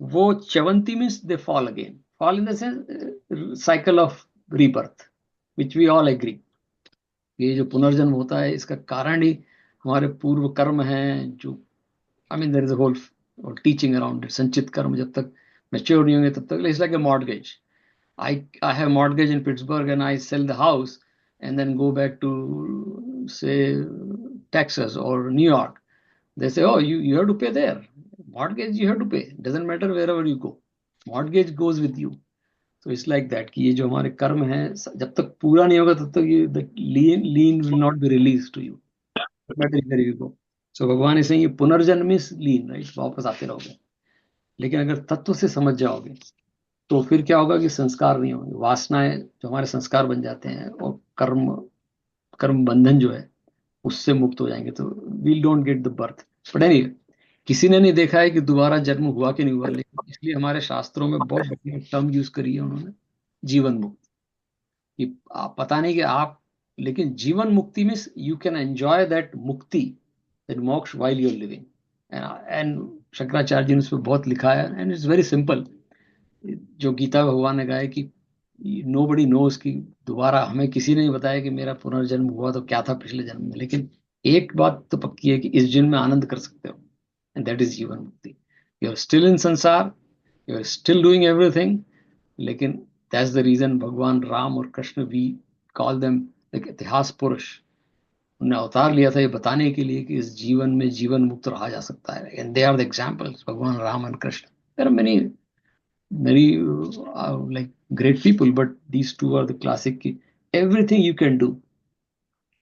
वो च्यवंती means they fall again, fall in the sense cycle of rebirth, which we all agree. ये जो पुनर्जन्म होता है, इसका कारण ही हमारे पूर्व कर्म हैं, जो I mean there is a whole teaching around it. संचित कर्म जब तक मैच्योर नहीं होंगे तब तक, it's like a mortgage. I have mortgage in Pittsburgh and I sell the house and then go back to say Texas or New York. They say, oh, you have to pay there. Mortgage you have to pay. Doesn't matter wherever you go. Mortgage goes with you. तो it's like that कि ये जो हमारे कर्म है जब तक पूरा नहीं होगा तब तक ये लीन लीन will not be release to you automatically को। सो भगवान इसे ये पुनर्जन्म इज लीन, राइट, वापस आते रहोगे। लेकिन अगर तत्व से समझ जाओगे तो फिर क्या होगा कि संस्कार नहीं होंगे, वासनाएं जो हमारे संस्कार बन जाते हैं और कर्म कर्म बंधन जो है उससे मुक्त हो जाएंगे, तो we don't get the birth. But any, किसी ने नहीं देखा है कि दोबारा जन्म हुआ कि नहीं हुआ, लेकिन इसलिए हमारे शास्त्रों में बहुत बढ़िया टर्म यूज करी है उन्होंने, जीवन मुक्त। कि आप पता नहीं कि आप, लेकिन जीवन मुक्ति means you can enjoy that मुक्ति, दैट मोक्ष while you are living. And Shankaracharya ji ने उस पर बहुत लिखा है, एंड इट्स वेरी सिंपल। जो गीता भगवान ने कहा है कि नो बडी नोज, कि दोबारा हमें किसी ने नहीं बताया कि मेरा पुनर्जन्म हुआ तो क्या था पिछले जन्म में, लेकिन एक बात तो पक्की है कि इस जन्म में आनंद कर सकते हो, एंड दैट इज जीवन मुक्ति। You are still in sansar, you are still doing everything, लेकिन that's the reason Bhagwan Ram और Krishna, we call them like itihas purush. उन्होंने अवतार लिया था ये बताने के लिए कि इस जीवन में जीवन मुक्त रहा जा सकता है, and they are the examples, Bhagwan Ram and Krishna. There are many very like great people, but these two are the classic ki everything you can do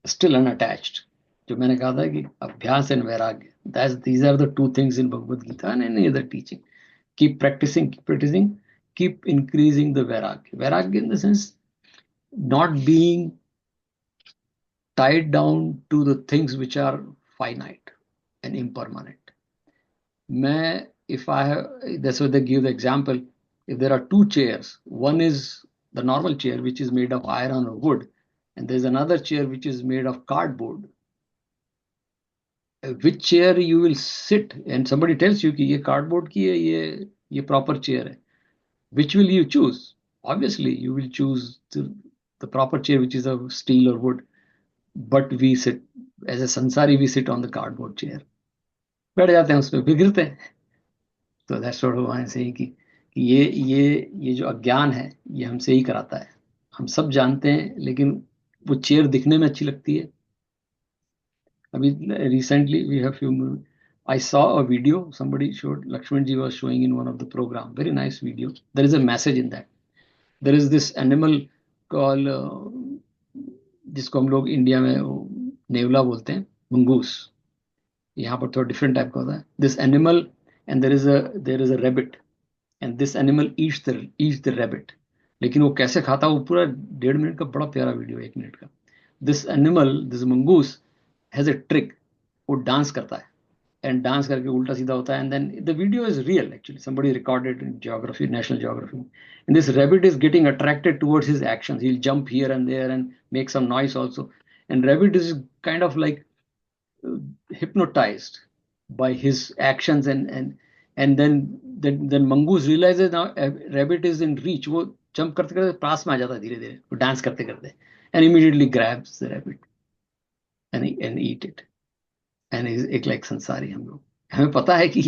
still unattached, जो मैंने कहा था कि अभ्यास एंड वैराग्य, that's these are the two things in Bhagavad Gita and any other teaching. Keep practicing, keep increasing the vairagya in the sense not being tied down to the things which are finite and impermanent. मैं, if I have, that's why they give the example, if there are two chairs, one is the normal chair which is made of iron or wood, and there's another chair which is made of cardboard. Which chair you will sit, and somebody tells you कि ये cardboard की है, ये proper chair है, which will you choose? Obviously you will choose the proper chair which is of steel or wood, but we sit, as a sansari we sit on the cardboard chair, बैठ जाते हैं उसमें, फिर गिरते हैं। तो that's what भगवान से कि ये जो अज्ञान है ये हमसे ही कराता है। हम सब जानते हैं, लेकिन वो चेयर दिखने में अच्छी लगती है। अभी recently we have few, I saw a video, somebody showed, Lakshman ji was showing in one of the program, very nice video, there is a message in that. there is this animal called जिसको हम लोग India में नेवला बोलते हैं, mongoose, यहाँ पर थोड़ा different type का होता है। This animal, and there is a rabbit, and this animal eats the rabbit. लेकिन वो कैसे खाता है, वो पूरा 1.5 मिनट का बड़ा प्यारा वीडियो, 1 मिनट का। This animal, this mongoose has a trick, वो डांस करता है, एंड डांस करके उल्टा सीधा होता है, and then the video is real actually, somebody recorded in geography, national geography, and this rabbit is getting attracted towards his actions, he'll jump here and there and make some noise also, and rabbit is kind of like hypnotized by his actions, and then mongoose realizes now rabbit is in reach, वो jump करते करते पास में आ जाता है धीरे धीरे, वो dance करते करते, and immediately grabs the rabbit and eat it, and एक लाइक संसारी हम लोग, हमें पता है कि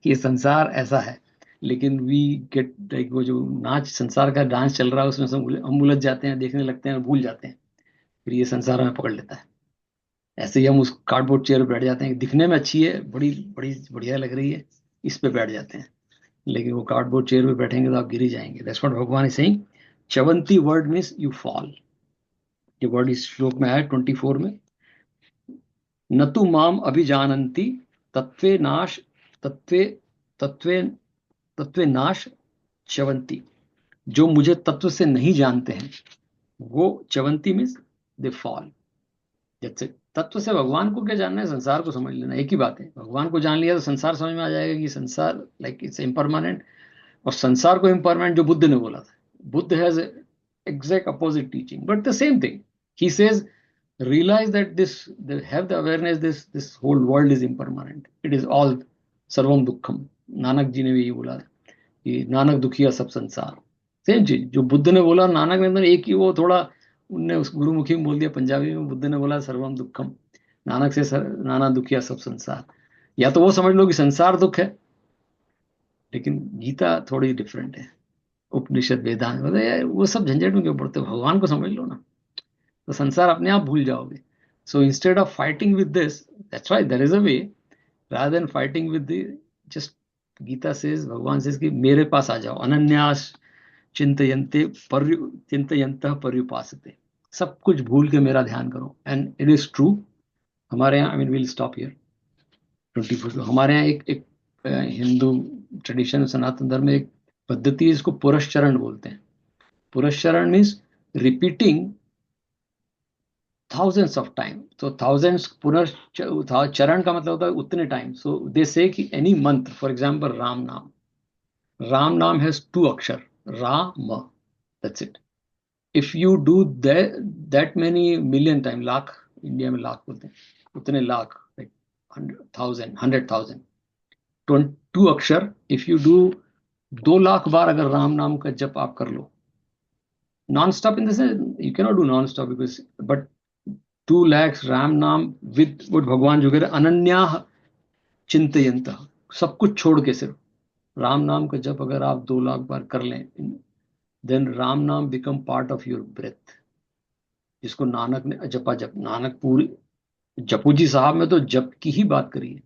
ये संसार ऐसा है, लेकिन वी गेट लाइक वो जो नाच संसार का डांस चल रहा है उसमें हम उलझ जाते हैं, देखने लगते हैं और भूल जाते हैं, फिर ये संसार हमें पकड़ लेता है। ऐसे ही हम उस कार्डबोर्ड चेयर पर बैठ जाते हैं, दिखने में अच्छी है, बड़ी बड़ी बढ़िया लग रही है, इस पे बैठ जाते हैं, लेकिन वो कार्डबोर्ड चेयर पे बैठेंगे तो आप गिर ही जाएंगे। That's what Bhagwan is saying, चवंती वर्ड मीन्स यू फॉल। ये वर्ड इस श्लोक में आया 24 में, न तु माम अभिजानन्ति तत्वे नाश तत्वे तत्वे तत्वे नाश चवंती। जो मुझे तत्व से नहीं जानते हैं वो चवंती मीन्स दे फॉल। जैसे तत्व से भगवान को क्या जानना है, संसार को समझ लेना, एक ही बात है। भगवान को जान लिया तो संसार समझ में आ जाएगा कि संसार लाइक इट्स इम्परमानेंट, और संसार को इम्परमानेंट जो बुद्ध ने बोला था, Buddha has exact opposite teaching but the same thing. He says realize that have the awareness, this whole world is impermanent, it is all सर्वम दुखम। नानक जी ने भी यही बोला कि नानक दुखिया सब संसार, सेम चीज जो बुद्ध ने बोला, नानक ने अंदर एक ही, वो थोड़ा उनने उस गुरुमुखी में बोल दिया पंजाबी में, बुद्ध ने बोला सर्वम दुखम, नानक से नाना दुखिया सब संसार। या तो वो समझ लो कि संसार दुख है, लेकिन गीता थोड़ी डिफरेंट है, उपनिषद वेदांत वो सब झंझट में क्यों पड़ते हो, भगवान को समझ लो ना, तो संसार अपने आप भूल जाओगे। So instead of fighting with this, that's why there is a way, rather than fighting with the just, Gita says, Bhagwan says कि मेरे पास आ जाओ, अनन्यास चिंतयन्तः पर्युपासते, सब कुछ भूल के मेरा ध्यान करो. And it is true. हमारे यहाँ, I mean will stop here. 24 हमारे यहाँ एक हिंदू ट्रेडिशन, सनातन धर्म में एक पद्धति है, इसको पुरस्चरण बोलते हैं. पुरस्चरण means repeating thousands of time. So thousands चरण का मतलब होता है उतने टाइम. So they say कि any month, for example, Ram Naam has 2 अक्षर, Ram, that's it. If you do that many million time, lakh, India में लाख बोलते हैं, उतने लाख, like 100,000, 2 अक्षर. If you do 2 लाख बार अगर राम नाम का जप आप कर लो, non-stop in the sense, you cannot do non-stop because, but 2 lakhs Ram नाम with भगवान जो कह रहे अनन्या चिंतयंत, सब कुछ छोड़ के सिर्फ राम नाम का जप अगर आप 2 लाख बार कर लें, then Ram naam become part of your breath. जिसको नानक ने जपा जप, नानक पूरी जपू जी साहब में तो जप की ही बात करी है.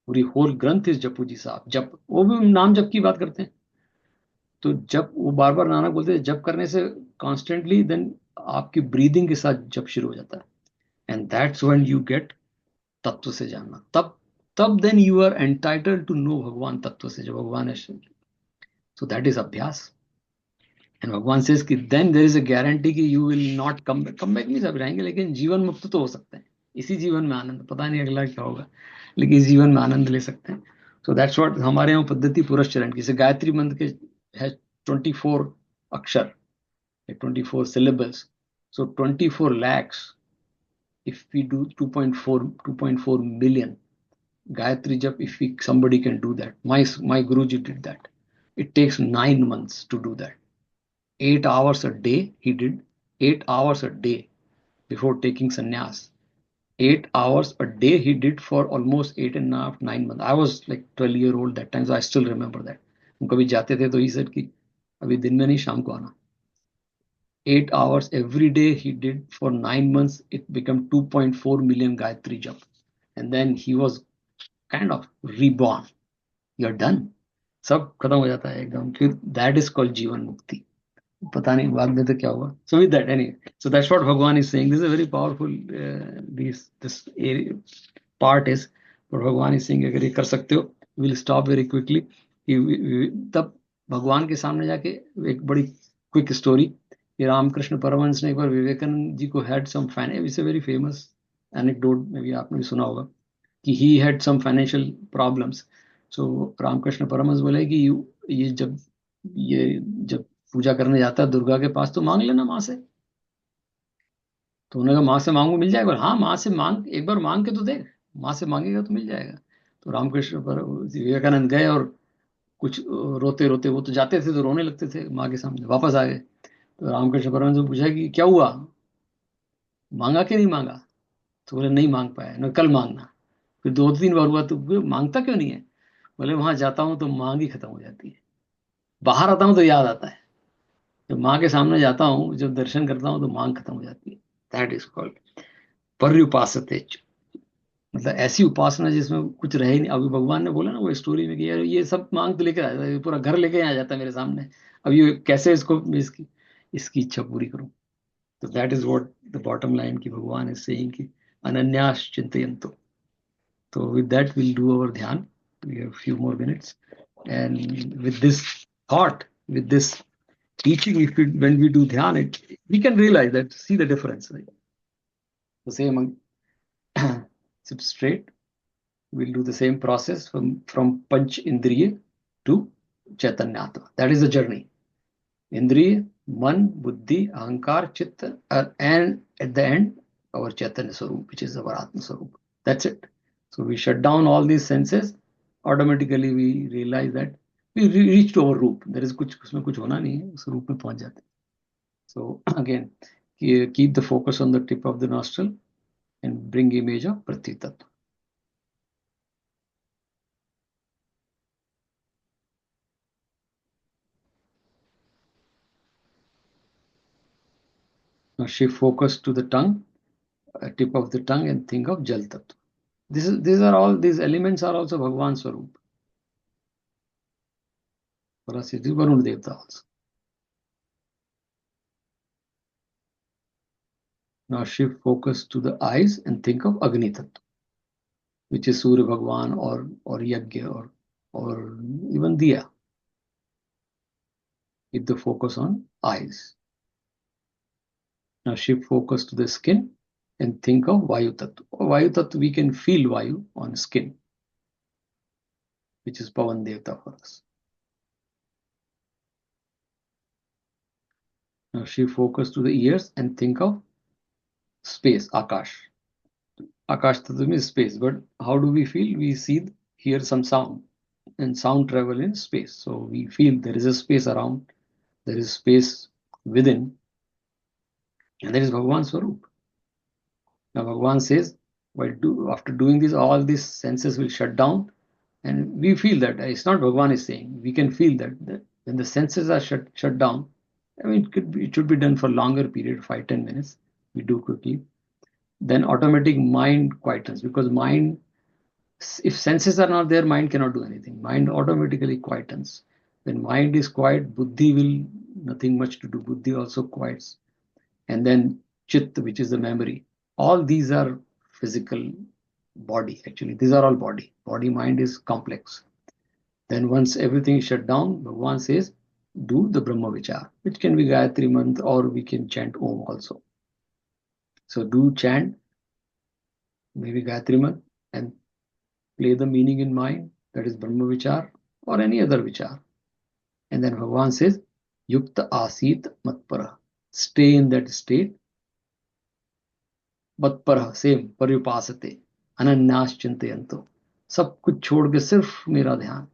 पूरी होल ग्रंथ इस जपू जी साहब, जप, वो भी नाम जप की बात करते हैं. तो जब वो बार बार नानक बोलते हैं जप करने से कॉन्स्टेंटली, देन आपकी ब्रीदिंग के साथ जप शुरू हो जाता है. And that's when you get तत्व से जानना. तब then you are entitled to know भगवान तत्व से, जो भगवान है. सो दैट इज अभ्यास. एंड भगवान से कि then there is a guarantee कि you will not come back नहीं, सब रहेंगे लेकिन जीवन मुक्त तो हो सकते हैं. इसी जीवन में आनंद, पता नहीं अगला क्या होगा, लेकिन इस जीवन में आनंद ले सकते हैं. सो दैट्स व्हाट हमारे यहाँ पद्धति पुरस्चरण की. जैसे गायत्री मंत्र के है 24 अक्षर, 24 syllables. So 24 lakhs, if we do 2.4 million Gayatri Jap, if somebody can do that. My Guruji did that. It takes 9 months to do that. 8 hours a day he did. 8 hours a day before taking sannyas. 8 hours a day he did for almost 8.5, 9 months. I was like 12-year-old that time, so I still remember that. हम कभी जाते थे तो he said कि अभी दिन में नहीं, शाम को आना. 8 hours every day he did for 9 months. It became 2.4 million Gayatri Jap. And then he was kind of reborn. You're done. सब खत्म हो जाता है एकदम. That is called जीवन मुक्ति. पता नहीं बाद में तो क्या होगा. So with that, anyway, so that's what Bhagwan is saying. This is a very powerful this area, part is, but Bhagwan is saying अगर ये कर सकते हो, we'll stop very quickly. तब भगवान के सामने जाके एक बड़ी क्विक स्टोरी कि रामकृष्ण परमहंस ने एक बार विवेकानंद जी को had some it's a very famous anecdote, में भी आपने भी सुना होगा कि he had some financial problems. So Ramakrishna Paramhansa बोले कि ये जब पूजा करने जाता है दुर्गा के पास तो मांग लेना माँ से. तो उन्होंने कहा माँ से मांगू मिल जाएगा. हाँ, माँ से मांग, एक बार मांग के तो देख, माँ से मांगेगा तो मिल जाएगा. तो रामकृष्ण विवेकानंद गए और कुछ रोते रोते, वो तो जाते थे तो रोने लगते थे, माँ के सामने वापस आ गए. तो रामकृष्ण परमहंस ने पूछा कि क्या हुआ, मांगा कि नहीं मांगा. तो बोले नहीं मांग पाया ना, कल मांगना. फिर 2-3 बार हुआ तो मांगता क्यों नहीं है. बोले वहां जाता हूँ तो मांग ही खत्म हो जाती है, बाहर आता हूँ तो याद आता है. जब माँ के सामने जाता हूँ, जब दर्शन करता हूँ तो मांग खत्म हो जाती है. दैट इज कॉल्ड पर्युपासते. मतलब ऐसी उपासना जिसमें कुछ रहे नहीं. अभी भगवान ने बोला ना वो स्टोरी में कि यार ये सब मांग तो लेकर आ जाता है, पूरा घर लेके आ जाता है मेरे सामने. अब ये कैसे इसको इसकी इच्छा पूरी करूं. तो that is what the bottom line की भगवान इज सेइंग कि अनन्यास चिंतयन्तो. तो with that will do our ध्यान. We have few more minutes and with this thought, with this teaching, when we do dhyan, we can realize that, see the difference, right? The same, sit straight. We'll do the same process from Panch Indriya to Chaitanyatma. That is the journey. Indriya, Man, Buddhi, Ahankar, Chitta, and at the end, our Chaitanya Swarup, which is our Atma Swarup. That's it. So we shut down all these senses. Automatically we realize that we reach to our root. There is उसमें कुछ होना नहीं है, उस रूप में पहुंच जाते हैं. So again, keep the focus on the tip of the nostril and bring image of Prithvi Tattva. Now shift focus to the tongue, tip of the tongue, and think of Jal Tattva. These elements are also Bhagwan Swarup. For us it is Varun Devta also. Now shift focus to the eyes and think of Agni Tattva, which is Surya Bhagwan or Yajna or even Diya. Keep the focus on eyes. Now shift focus to the skin and think of Vayu Tattva. Vayu Tattva, we can feel Vayu on skin, which is Pavan Devta for us. Now shift focus to the ears and think of space, Akash. Akash Tattva means space, but how do we feel? We hear some sound, and sound travel in space. So we feel there is a space around, there is space within, and there is Bhagavan Swarup. Now Bhagavan says, after doing this, all these senses will shut down, and we feel that. It's not Bhagavan is saying, we can feel that when the senses are shut down, I mean, it should be done for longer period, 5-10 minutes. We do quickly. Then automatic mind quietens, because mind, if senses are not there, mind cannot do anything. Mind automatically quietens. When mind is quiet, buddhi will nothing much to do. Buddhi also quiets. And then chit, which is the memory. All these are physical body. Actually, these are all body. Body mind is complex. Then once everything is shut down, Bhagavan says, do the Brahma Vichar, which can be Gayatri Mantra, or we can chant Om also. So do chant, maybe Gayatri Mantra, and play the meaning in mind, that is Brahma Vichar or any other Vichar. And then Bhagavan says, Yukta Asit Matpara. Stay in that state. Matpara, same, Paryupasate, Ananyas Chintayanto. सब कुछ छोड़ के सिर्फ मेरा ध्यान.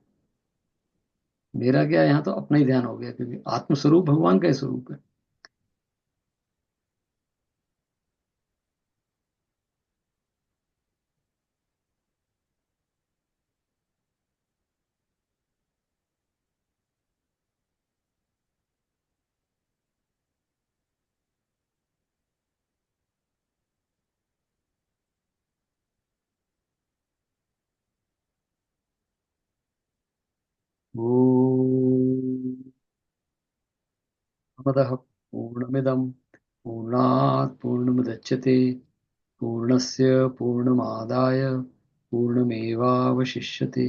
मेरा क्या, यहाँ तो अपना ही ध्यान हो गया, क्योंकि आत्मस्वरूप भगवान का स्वरूप है. पूर्णमदः पूर्णमिदं पूर्णात् पूर्णमुदच्यते पूर्णस्य पूर्णमादाय पूर्णमेवावशिष्यते.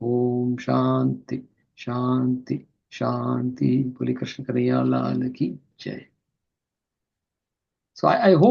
ओम शांति शांति शांति. बोले कृष्ण कन्हैया लाल की जय. So I hope